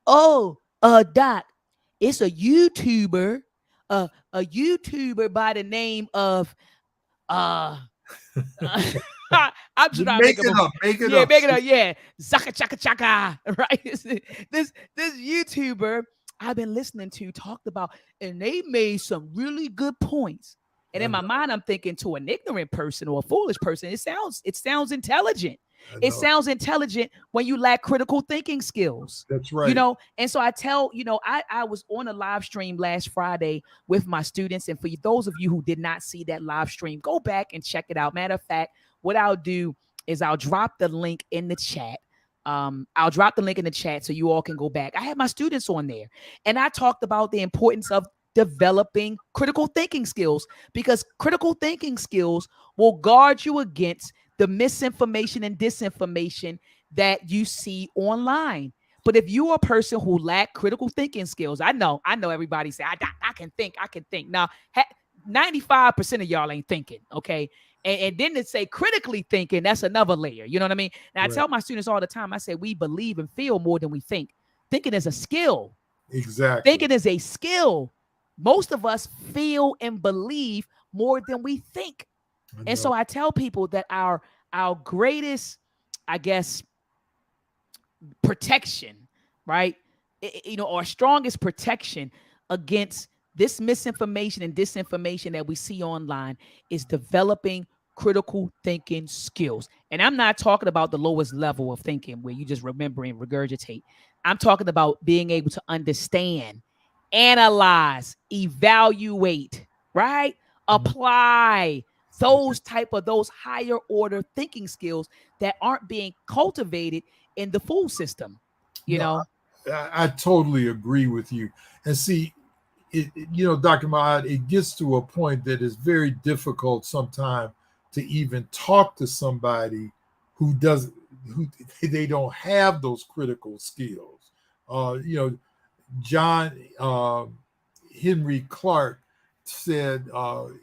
Oh, Doc, it's a YouTuber by the name of I'm just trying to make it up. Make it up. Yeah, Zaka Chaka Chaka. Right. This YouTuber I've been listening to talked about, and they made some really good points. And in my mind, I'm thinking, to an ignorant person or a foolish person, it sounds intelligent. It sounds intelligent when you lack critical thinking skills. That's right. You know, and so I tell, you know, I was on a live stream last Friday with my students. And for those of you who did not see that live stream, go back and check it out. Matter of fact, what I'll do is I'll drop the link in the chat. I'll drop the link in the chat so you all can go back. I had my students on there, and I talked about the importance of developing critical thinking skills, because critical thinking skills will guard you against the misinformation and disinformation that you see online. But if you're a person who lack critical thinking skills, I know everybody say, I can think. Now, 95% of y'all ain't thinking, okay? And then to say critically thinking, that's another layer. You know what I mean? Now, I tell my students all the time, I say, we believe and feel more than we think. Thinking is a skill. Exactly. Thinking is a skill. Most of us feel and believe more than we think. And so I tell people that our greatest, I guess, protection, right? Our strongest protection against this misinformation and disinformation that we see online is developing critical thinking skills. And I'm not talking about the lowest level of thinking where you just remember and regurgitate. I'm talking about being able to understand, analyze, evaluate, right? Apply those higher order thinking skills that aren't being cultivated in the food system. You know, I totally agree with you. And see, Dr. Maat, it gets to a point that is very difficult sometimes to even talk to somebody who they don't have those critical skills. John Henry Clark said,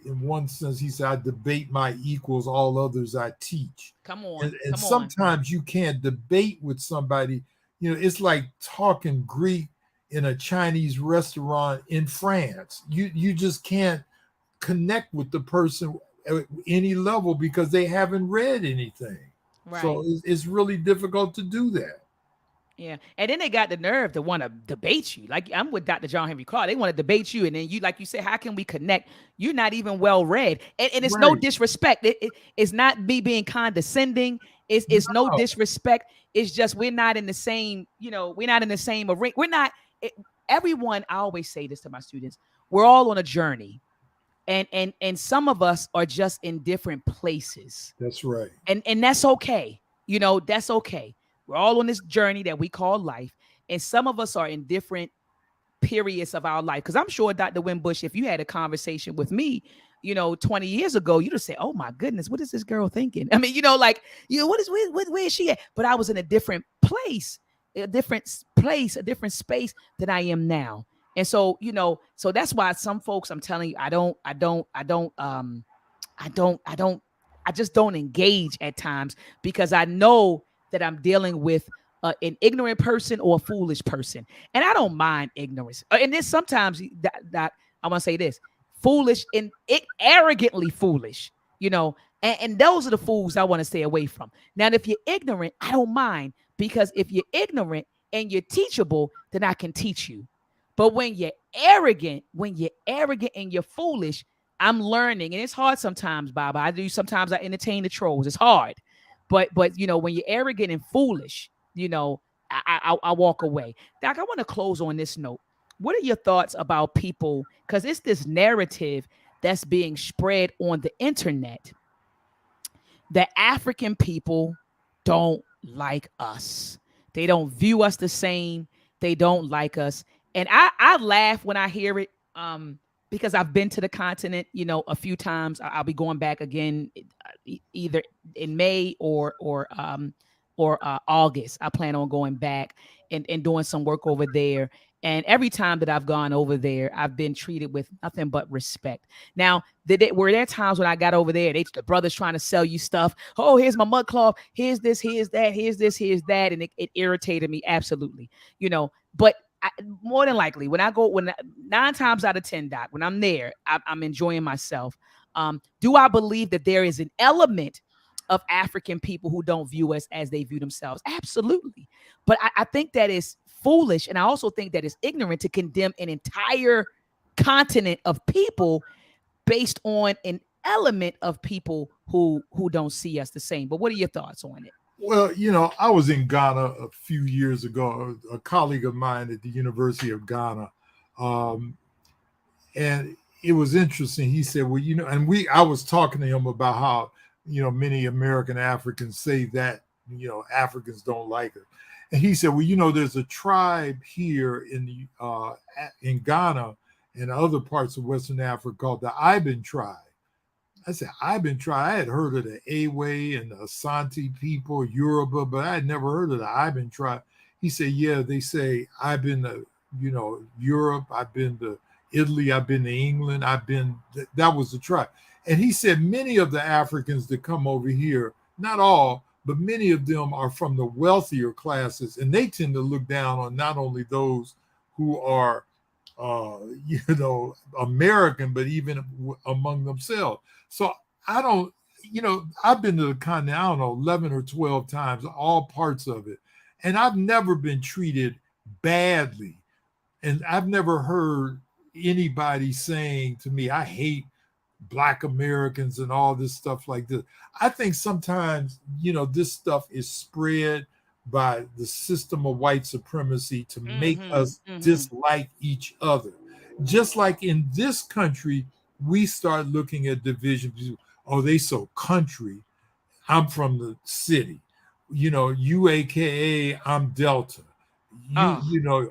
in one sense, he said, I debate my equals, all others I teach. Come on. And sometimes you can't debate with somebody. It's like talking Greek in a Chinese restaurant in France. You just can't connect with the person at any level because they haven't read anything. Right. So it's really difficult to do that. Yeah. And then they got the nerve to want to debate you. Like, I'm with Dr. John Henry Clark. They want to debate you. And then you, like you said, how can we connect? You're not even well read. And it's no disrespect. It's not me being condescending. It's no disrespect. It's just we're not in the same, we're not in the same arena. We're not. Everyone, I always say this to my students, we're all on a journey. And some of us are just in different places. That's right. And that's okay. That's okay. We're all on this journey that we call life. And some of us are in different periods of our life. Because I'm sure, Dr. Winbush, if you had a conversation with me, 20 years ago, you'd just say, oh my goodness, what is this girl thinking? I mean, where is she at? But I was in a different place, a different space than I am now. And so, so that's why some folks, I'm telling you, I just don't engage at times, because I know that I'm dealing with an ignorant person or a foolish person. And I don't mind ignorance. And then sometimes that I want to say this, foolish and arrogantly foolish, and those are the fools I want to stay away from. Now, if you're ignorant, I don't mind, because if you're ignorant and you're teachable, then I can teach you. But when you're arrogant and you're foolish, I'm learning. And it's hard sometimes, Baba. Sometimes I entertain the trolls. It's hard. But when you're arrogant and foolish, I walk away. Doc, I want to close on this note. What are your thoughts about people? Because it's this narrative that's being spread on the internet that African people don't like us, They don't view us the same. They don't like us. And I laugh when I hear it, because I've been to the continent, a few times. I'll be going back again, either in May or August. I plan on going back and doing some work over there. And every time that I've gone over there, I've been treated with nothing but respect. Now, were there times when I got over there, the brothers trying to sell you stuff? Oh, here's my mud cloth. Here's this, here's that, here's this, here's that. And it irritated me, absolutely. But more than likely, when 9 times out of 10, Doc, when I'm there, I'm enjoying myself. Do I believe that there is an element of African people who don't view us as they view themselves? Absolutely. But I think that is foolish. And I also think that it's ignorant to condemn an entire continent of people based on an element of people who don't see us the same. But what are your thoughts on it? Well, I was in Ghana a few years ago, a colleague of mine at the University of Ghana. And it was interesting. He said, well, I was talking to him about how, many American Africans say that, Africans don't like it. And he said, well, there's a tribe here in Ghana and other parts of Western Africa called the Iban tribe. I said, Iban tribe. I had heard of the Awe and the Asante people, Yoruba, but I had never heard of the Iban tribe. He said, yeah, they say, I've been to, Europe, I've been to Italy, I've been to England, that was the tribe. And he said, many of the Africans that come over here, not all, but many of them are from the wealthier classes, and they tend to look down on not only those who are, American, but even among themselves. So I don't, I've been to the continent, I don't know, 11 or 12 times, all parts of it. And I've never been treated badly. And I've never heard anybody saying to me, I hate Black Americans and all this stuff like this. I think sometimes, this stuff is spread by the system of white supremacy to make us dislike each other. Just like in this country, we start looking at division. Oh, they so country. I'm from the city. You AKA, I'm Delta.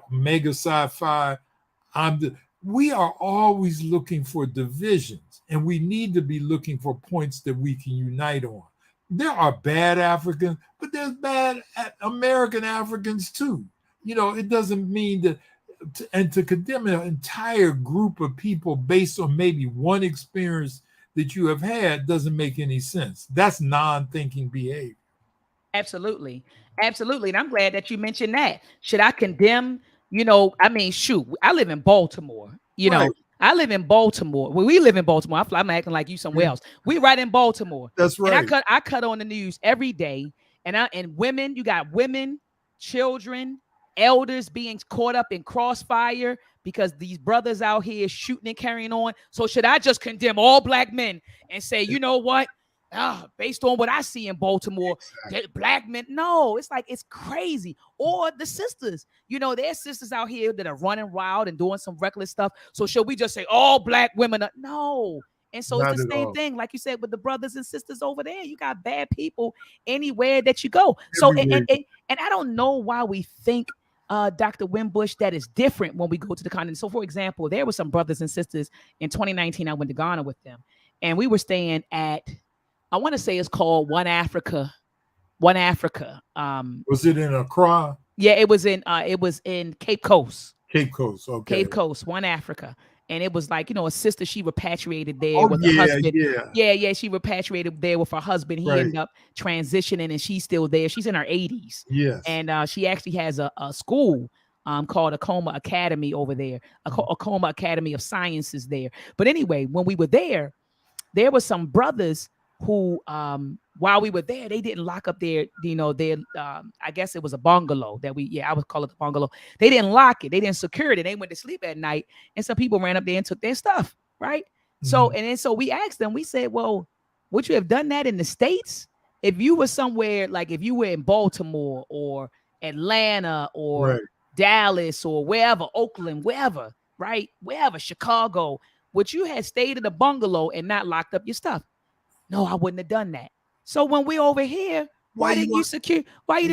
Mega Sci-Fi, we are always looking for divisions, and we need to be looking for points that we can unite on. There are bad Africans, but there's bad American Africans too. It doesn't mean that, to condemn an entire group of people based on maybe one experience that you have had doesn't make any sense. That's non-thinking behavior. Absolutely. Absolutely. And I'm glad that you mentioned that. Should I condemn, shoot, I live in Baltimore, Right. I live in Baltimore. Well, we live in Baltimore. I'm acting like you somewhere else. We right in Baltimore. That's right. And I cut on the news every day. And women, you got women, children, elders being caught up in crossfire because these brothers out here shooting and carrying on. So should I just condemn all Black men and say, you know what? Based on what I see in Baltimore, Black men, no, it's like, it's crazy. Or the sisters, there's sisters out here that are running wild and doing some reckless stuff. So should we just say all Black women are? No. And so Not it's the at same all. thing, like you said, with the brothers and sisters over there. You got bad people anywhere that you go. So and I don't know why we think, Dr. Winbush, that is different when we go to the continent. So, for example, there were some brothers and sisters in 2019. I went to Ghana with them, and we were staying at, I want to say it's called One Africa. Was it in Accra? Yeah, it was in Cape Coast. Cape Coast, okay. Cape Coast, One Africa. And it was like, a sister, she repatriated there with her husband. Yeah, she repatriated there with her husband. He ended up transitioning, and she's still there. She's in her 80s. Yes. And she actually has a school called Akoma Academy over there, Akoma Academy of Sciences there. But anyway, when we were there were some brothers who, while we were there, they didn't lock up their, I guess it was a bungalow that I would call it the bungalow. They didn't lock it. They didn't secure it. And they went to sleep at night. And some people ran up there and took their stuff. Right. Mm-hmm. So we asked them, we said, well, would you have done that in the States? If you were somewhere, like if you were in Baltimore or Atlanta or Dallas or wherever, Oakland, wherever, right? Wherever, Chicago, would you have stayed in a bungalow and not locked up your stuff? No, I wouldn't have done that. So when we're over here, Why didn't you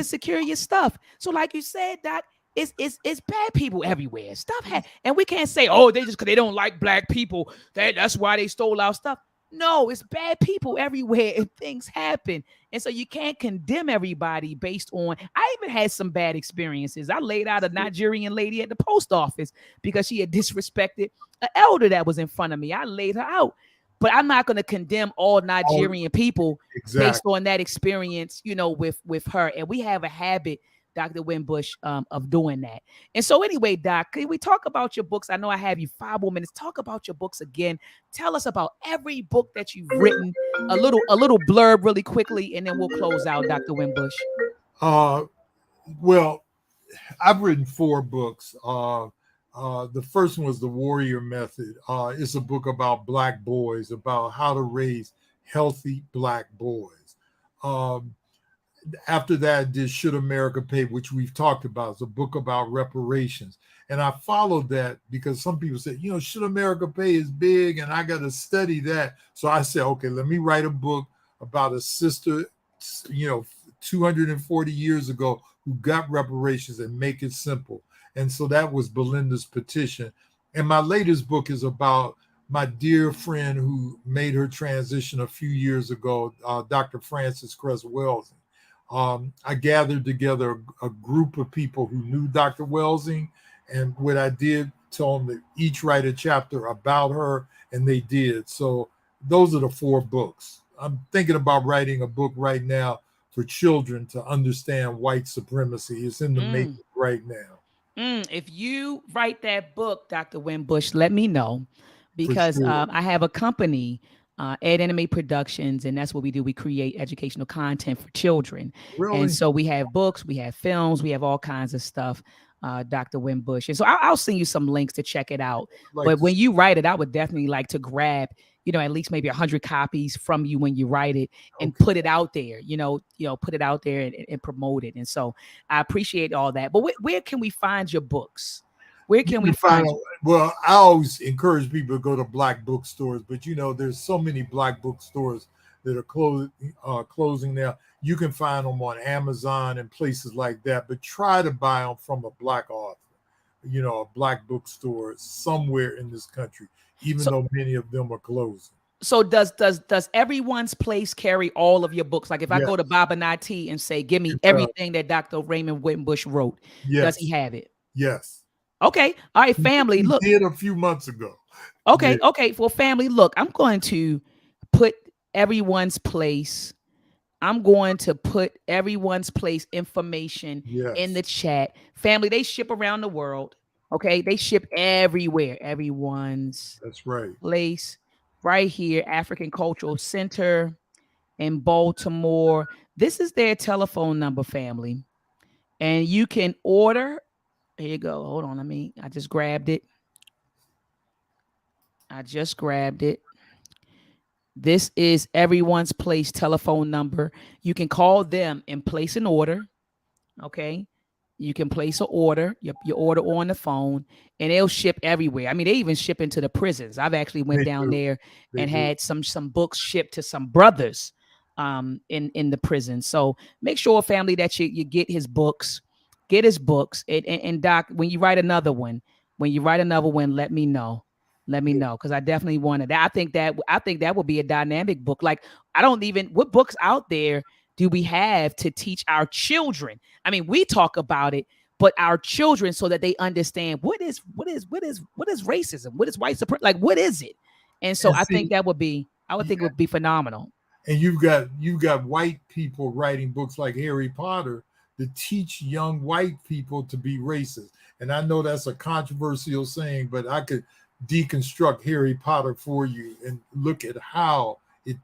secure your stuff? So like you said, Doc, it's bad people everywhere. And we can't say, oh, they just because they don't like black people, that's why they stole our stuff. No, it's bad people everywhere and things happen. And so you can't condemn everybody based on. I even had some bad experiences. I laid out a Nigerian lady at the post office because she had disrespected an elder that was in front of me. I laid her out. But I'm not going to condemn all Nigerian people based on that experience, with her. And we have a habit, Dr. Winbush, of doing that. And so anyway, Doc, can we talk about your books? I know I have you 5 more minutes. Talk about your books again. Tell us about every book that you've written, a little blurb really quickly, and then we'll close out, Dr. Winbush. Well, I've written 4 books. The first one was The Warrior Method. It's a book about black boys, about how to raise healthy black boys. After that, I did Should America Pay, which we've talked about. It's a book about reparations. And I followed that because some people said, Should America Pay is big and I got to study that. So I said, okay, let me write a book about a sister, 240 years ago who got reparations and make it simple. And so that was Belinda's petition. And my latest book is about my dear friend who made her transition a few years ago, Dr. Frances Cress Welsing. I gathered together a group of people who knew Dr. Welsing, and what I did, told them to each write a chapter about her, and they did. So those are the 4 books. I'm thinking about writing a book right now for children to understand white supremacy. It's in the making right now. If you write that book, Dr. Winbush, let me know, because I have a company, Ed Enemy Productions, and that's what we do. We create educational content for children. Really? And so we have books, we have films, we have all kinds of stuff, Dr. Winbush. And so I'll send you some links to check it out. But when you write it, I would definitely like to grab, at least maybe 100 copies from you when you write it and put it out there, put it out there and promote it. And so I appreciate all that. But where can we find your books? Where can we find? Well, I always encourage people to go to black bookstores, but there's so many black bookstores that are closing now. You can find them on Amazon and places like that, but try to buy them from a black author, a black bookstore somewhere in this country, even though many of them are closing. So does Everyone's Place carry all of your books? Like if I go to Baba Nati and say, give me everything that Dr. Raymond Winbush wrote, does he have it? Yes. Okay. All right, family. Look, he did a few months ago. Okay. Yeah. Okay. Well, family, look, I'm going to put Everyone's Place. I'm going to put Everyone's Place information in the chat. Family, they ship around the world. Okay. They ship everywhere. Everyone's Place right here. African Cultural Center in Baltimore. This is their telephone number, family. And you can order. Here you go. Hold on. I just grabbed it. This is Everyone's Place telephone number. You can call them and place an order. Okay. You can place an order, your order on the phone, and they'll ship everywhere. They even ship into the prisons. I've actually went down there and had some books shipped to some brothers in the prison. So make sure, family, that you get his books. Get his books. And Doc, when you write another one, let me know. Let me know, because I definitely wanted that. I think that would be a dynamic book. Like, what books out there do we have to teach our children? We talk about it, but our children, so that they understand what is racism, what is white supremacy, like what is it? And so I think it would be phenomenal. And you've got white people writing books like Harry Potter to teach young white people to be racist. And I know that's a controversial saying, but I could deconstruct Harry Potter for you and look at how it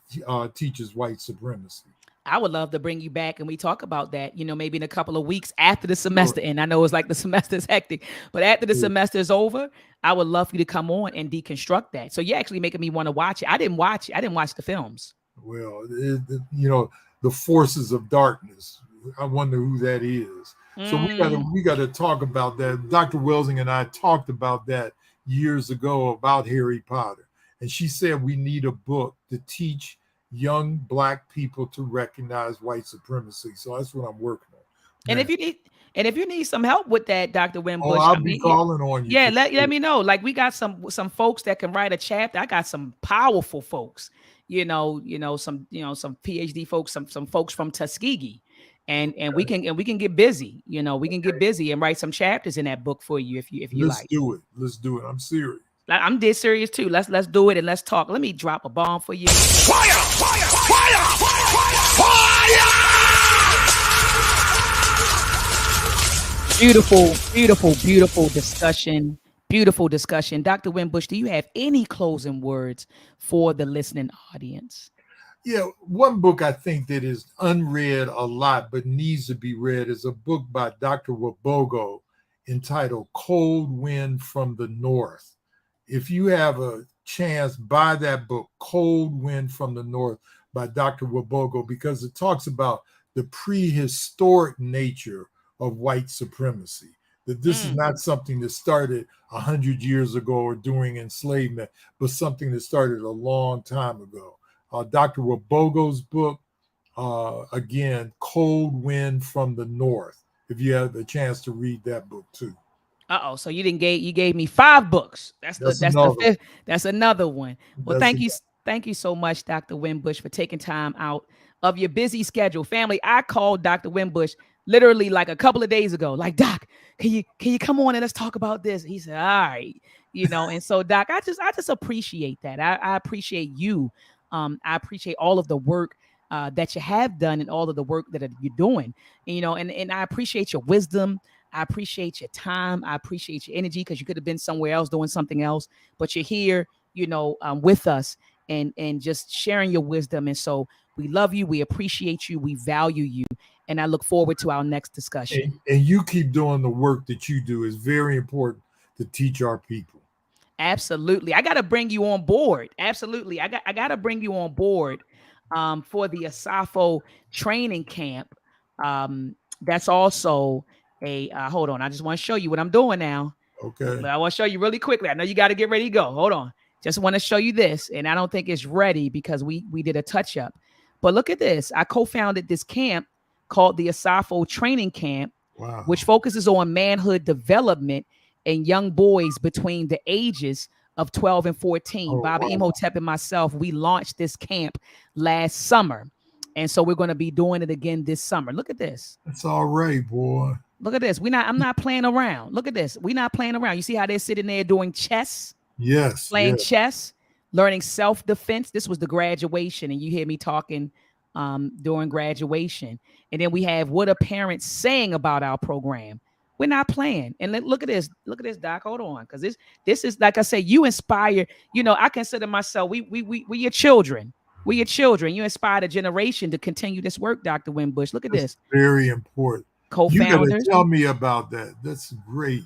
teaches white supremacy. I would love to bring you back and we talk about that, maybe in a couple of weeks after the semester. And I know it's like the semester is hectic, but after the semester is over, I would love for you to come on and deconstruct that. So you're actually making me want to watch it. I didn't watch the films. Well, the forces of darkness. I wonder who that is. So we got to talk about that. Dr. Welsing and I talked about that years ago about Harry Potter. And she said we need a book to teach young Black people to recognize white supremacy. So that's what I'm working on. And if you need some help with that, Dr. Winbush, I'll be calling on you. Yeah, let me know. Like, we got some folks that can write a chapter. I got some powerful folks, some PhD folks, some folks from Tuskegee. And we can get busy. We can get busy and write some chapters in that book for you if you Let's like. Let's do it. I'm serious. I'm dead serious too. Let's do it and let's talk. Let me drop a bomb for you. Fire! Fire! Fire! Fire! Beautiful, beautiful, beautiful discussion. Beautiful discussion. Dr. Winbush, do you have any closing words for the listening audience? Yeah, one book I think that is unread a lot but needs to be read is a book by Dr. Wabogo entitled Cold Wind from the North. If you have a chance, buy that book, Cold Wind from the North by Dr. Wabogo, because it talks about the prehistoric nature of white supremacy, that this is not something that started 100 years ago or during enslavement, but something that started a long time ago. Dr. Wabogo's book, again, Cold Wind from the North, if you have the chance to read that book too. So you gave me 5 books. That's the fifth. That's another one. Well, thank you so much, Dr. Winbush, for taking time out of your busy schedule. Family, I called Dr. Winbush literally like a couple of days ago. Like, Doc, can you come on and let's talk about this? He said, all right, and so, Doc, I just appreciate that. I appreciate you. I appreciate all of the work that you have done and all of the work that you're doing, and I appreciate your wisdom. I appreciate your time. I appreciate your energy, because you could have been somewhere else doing something else, but you're here, with us and just sharing your wisdom. And so we love you. We appreciate you. We value you. And I look forward to our next discussion. And you keep doing the work that you do. Is very important to teach our people. Absolutely. I got to bring you on board. Absolutely. I got to bring you on board for the ASAFO training camp. That's also hold on. I just want to show you what I'm doing now. Okay. I want to show you really quickly. I know you got to get ready to go. Hold on. Just want to show you this. And I don't think it's ready because we did a touch up. But look at this. I co-founded this camp called the ASAFO training camp, wow, which focuses on manhood development in young boys between the ages of 12 and 14. Baba Imhotep and myself, we launched this camp last summer. And so we're going to be doing it again this summer. Look at this. It's all right, boy. Look at this. I'm not playing around. Look at this. We're not playing around. You see how they're sitting there doing chess? Yes. Playing chess, learning self-defense. This was the graduation. And you hear me talking during graduation. And then we have what are parents saying about our program. We're not playing. And look at this. Look at this, Doc. Hold on. Because this is, like I say, you inspire. I consider myself, we your children. We're your children. You inspired a generation to continue this work, Dr. Winbush. Look at this. Very important. Co-founders. You gotta tell me about that. That's great.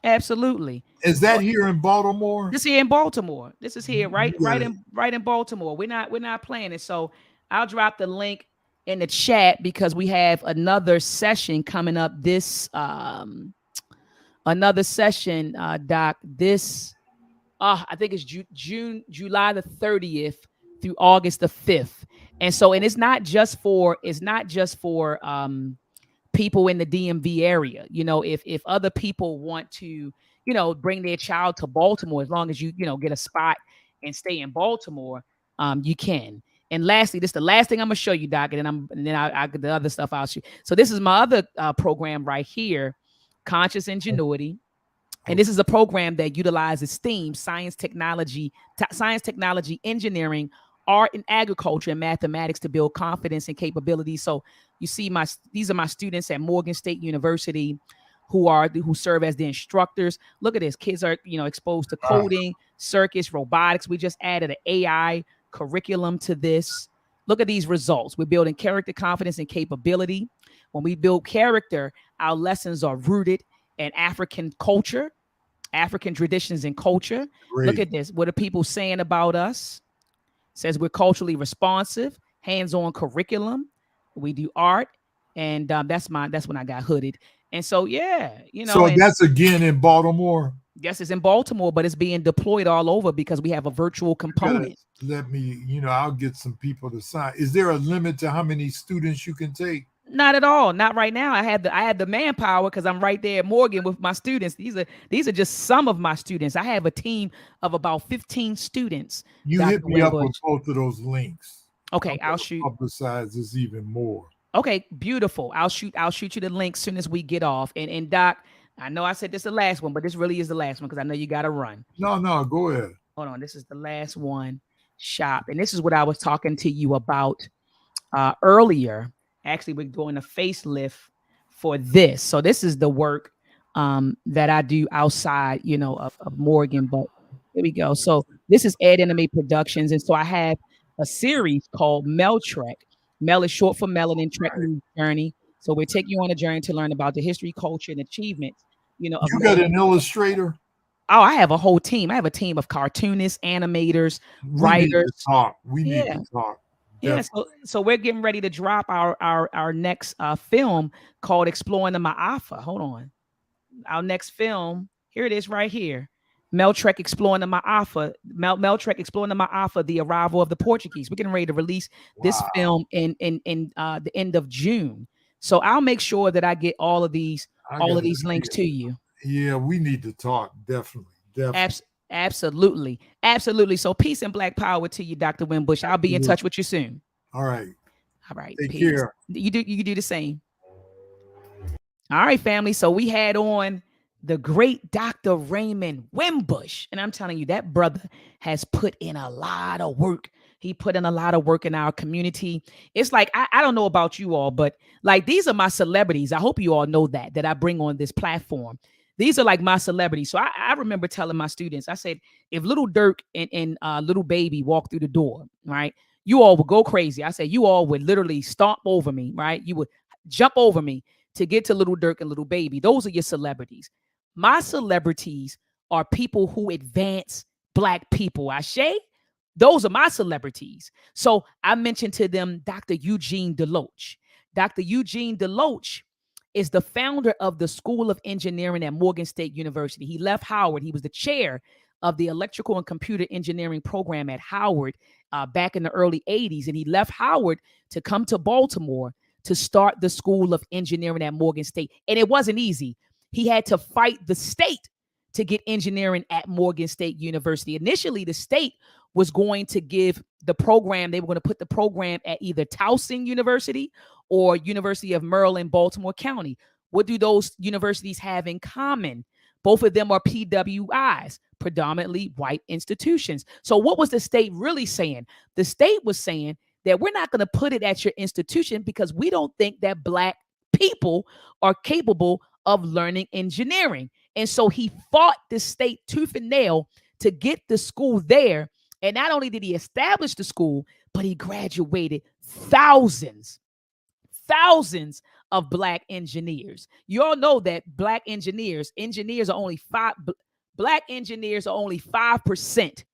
Absolutely. Is that here in Baltimore? This here in Baltimore. This is here, right in Baltimore. We're not playing it. So I'll drop the link in the chat because we have another session coming up. This another session, Doc. This I think it's July the 30th through August the 5th. And so, and it's not just for people in the DMV area. If other people want to, bring their child to Baltimore, as long as you, get a spot and stay in Baltimore, you can. And lastly, this is the last thing I'm gonna show you, Doc, and then I the other stuff I'll show. So this is my other program right here, Conscious Ingenuity. And this is a program that utilizes STEAM, science, technology, engineering, art, and agriculture and mathematics to build confidence and capability. So you see these are my students at Morgan State University who serve as the instructors. Look at this. Kids are, exposed to coding, circuits, robotics. We just added an AI curriculum to this. Look at these results. We're building character, confidence, and capability. When we build character, our lessons are rooted in African culture, African traditions and culture. Great. Look at this. What are people saying about us? It says we're culturally responsive, hands-on curriculum. We do art. And that's when I got hooded. And so, yeah, So that's again in Baltimore. Yes, it's in Baltimore, but it's being deployed all over because we have a virtual component. Let me, I'll get some people to sign. Is there a limit to how many students you can take? Not at all. Not right now. I had the manpower because I'm right there at Morgan with my students. These are just some of my students. I have a team of about 15 students. You Dr. hit me up Winbush. with both of those links. Okay, I'll shoot. Publicize this even more. Okay, beautiful. I'll shoot you the link soon as we get off. And Doc, I know I said this is the last one, but this really is the last one because I know you got to run. No, go ahead. Hold on. This is the last one. Shop. And this is what I was talking to you about earlier. Actually, we're doing a facelift for this. So this is the work that I do outside, of Morgan. But here we go. So this is Ed Enemy Productions. And so I have a series called MELTREK. Mel is short for Melanin Trek Journey. So we're taking you on a journey to learn about the history, culture, and achievements. You got an illustrator? Oh, I have a whole team. I have a team of cartoonists, animators, writers. We need to talk. Yeah, so we're getting ready to drop our next film called Exploring the Ma'afa. Hold on. Our next film, here it is right here. MELTREK Exploring the Ma'afa. MELTREK Exploring the Ma'afa, The Arrival of the Portuguese. We're getting ready to release this film in the end of June. So I'll make sure that I get all of these links to you. Yeah, we need to talk. Definitely. Absolutely. So peace and black power to you, Dr. Winbush. I'll be in touch with you soon. All right. Take Peace. care. You can do the same. All right, family. So we had on the great Dr. Raymond Winbush. And I'm telling you, that brother has put in a lot of work. He put in a lot of work in our community. It's like, I don't know about you all, but like, these are my celebrities. I hope you all know that I bring on this platform. These are like my celebrities. So I remember telling my students, I said, if Little Dirk and Little Baby walked through the door, right, you all would go crazy. I said, you all would literally stomp over me, right? You would jump over me to get to Little Dirk and Little Baby. Those are your celebrities. My celebrities are people who advance Black people. Ashe? Those are my celebrities. So I mentioned to them Dr. Eugene Deloach. Dr. Eugene Deloach is the founder of the School of Engineering at Morgan State University. He left Howard. He was the chair of the Electrical and Computer Engineering program at Howard back in the early 80s. And he left Howard to come to Baltimore to start the School of Engineering at Morgan State. And it wasn't easy. He had to fight the state to get engineering at Morgan State University. Initially, the state was going to give the program, they were going to put the program at either Towson University or University of Maryland, Baltimore County. What do those universities have in common? Both of them are PWIs, predominantly white institutions. So what was the state really saying? The state was saying that we're not going to put it at your institution because we don't think that Black people are capable of learning engineering. And so he fought the state tooth and nail to get the school there. And not only did he establish the school, but he graduated thousands of Black engineers. You all know that Black engineers are only Black engineers are only 5%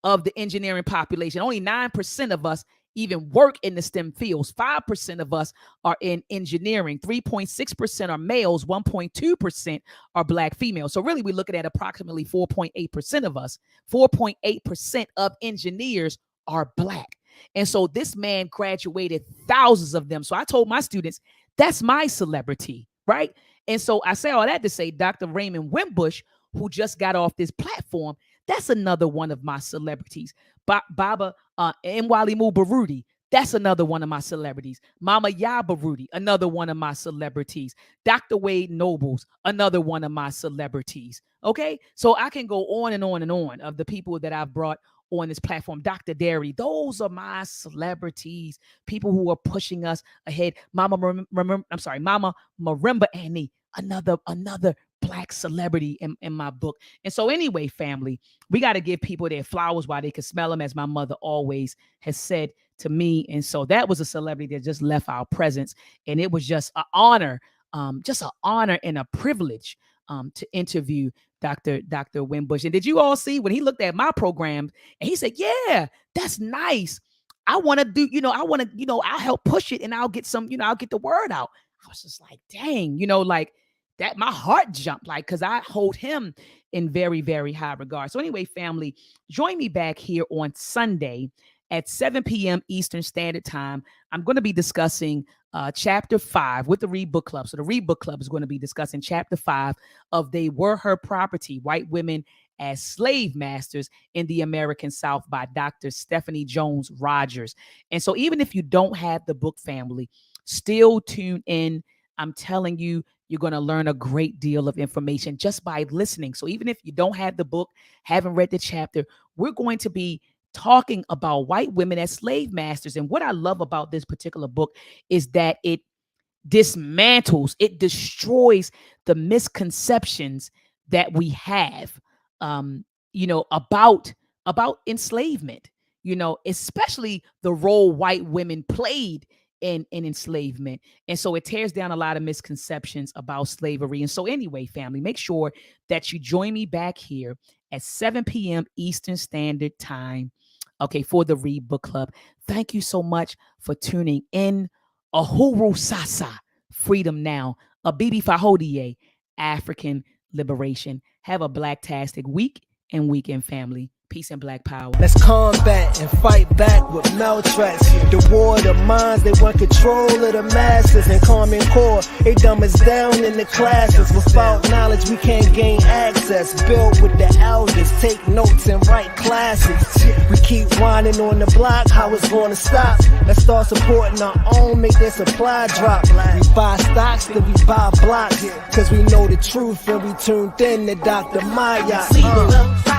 of the engineering population. Only 9% of us even work in the STEM fields. 5% of us are in engineering. 3.6% are males. 1.2% are Black females. So really, we're looking at approximately 4.8% of us. 4.8% of engineers are Black. And so this man graduated thousands of them. So I told my students, that's my celebrity, right? And so I say all that to say Dr. Raymond Winbush, who just got off this platform, that's another one of my celebrities. Baba Mwalimu Baruti, that's another one of my celebrities. Mama Ya Baruti, another one of my celebrities. Dr. Wade Nobles, another one of my celebrities. Okay, so I can go on and on and on of the people that I've brought on this platform. Dr. Derry, those are my celebrities, people who are pushing us ahead. Mama Marimba Annie, another Black celebrity in my book. And so anyway, family, we got to give people their flowers while they can smell them, as my mother always has said to me. And so that was a celebrity that just left our presence. And it was just an honor and a privilege to interview Dr. Winbush. And did you all see when he looked at my program and he said, yeah, that's nice. I want to do, I'll help push it and I'll get some, I'll get the word out. I was just like, dang, like that my heart jumped, like, because I hold him in very, very high regard. So anyway, family, join me back here on Sunday at 7 p.m. Eastern Standard Time. I'm going to be discussing chapter 5 with the Read Book Club. So the Read Book Club is going to be discussing chapter 5 of They Were Her Property, White Women as Slave Masters in the American South by Dr. Stephanie Jones Rogers. And so even if you don't have the book, family, still tune in. I'm telling you, you're going to learn a great deal of information just by listening. So even if you don't have the book, haven't read the chapter, we're going to be talking about white women as slave masters. And what I love about this particular book is that it dismantles, it destroys the misconceptions that we have, about enslavement, especially the role white women played in enslavement. And so it tears down a lot of misconceptions about slavery. And so anyway, family, make sure that you join me back here at 7 p.m. Eastern Standard Time, okay, for the Read Book Club. Thank you so much for tuning in. Uhuru Sasa, freedom now. Abibi Fahodie, African liberation. Have a blacktastic week and weekend, family. Peace and black power. Let's combat and fight back with MELTREK. The war of the minds, they want control of the masses. And Common Core, they dumb us down in the classes. Without knowledge, we can't gain access. Build with the elders, take notes and write classics. We keep whining on the block, how it's gonna stop? Let's start supporting our own, make their supply drop. We buy stocks, then we buy blocks. Cause we know the truth and we tuned in to Dr. Maat.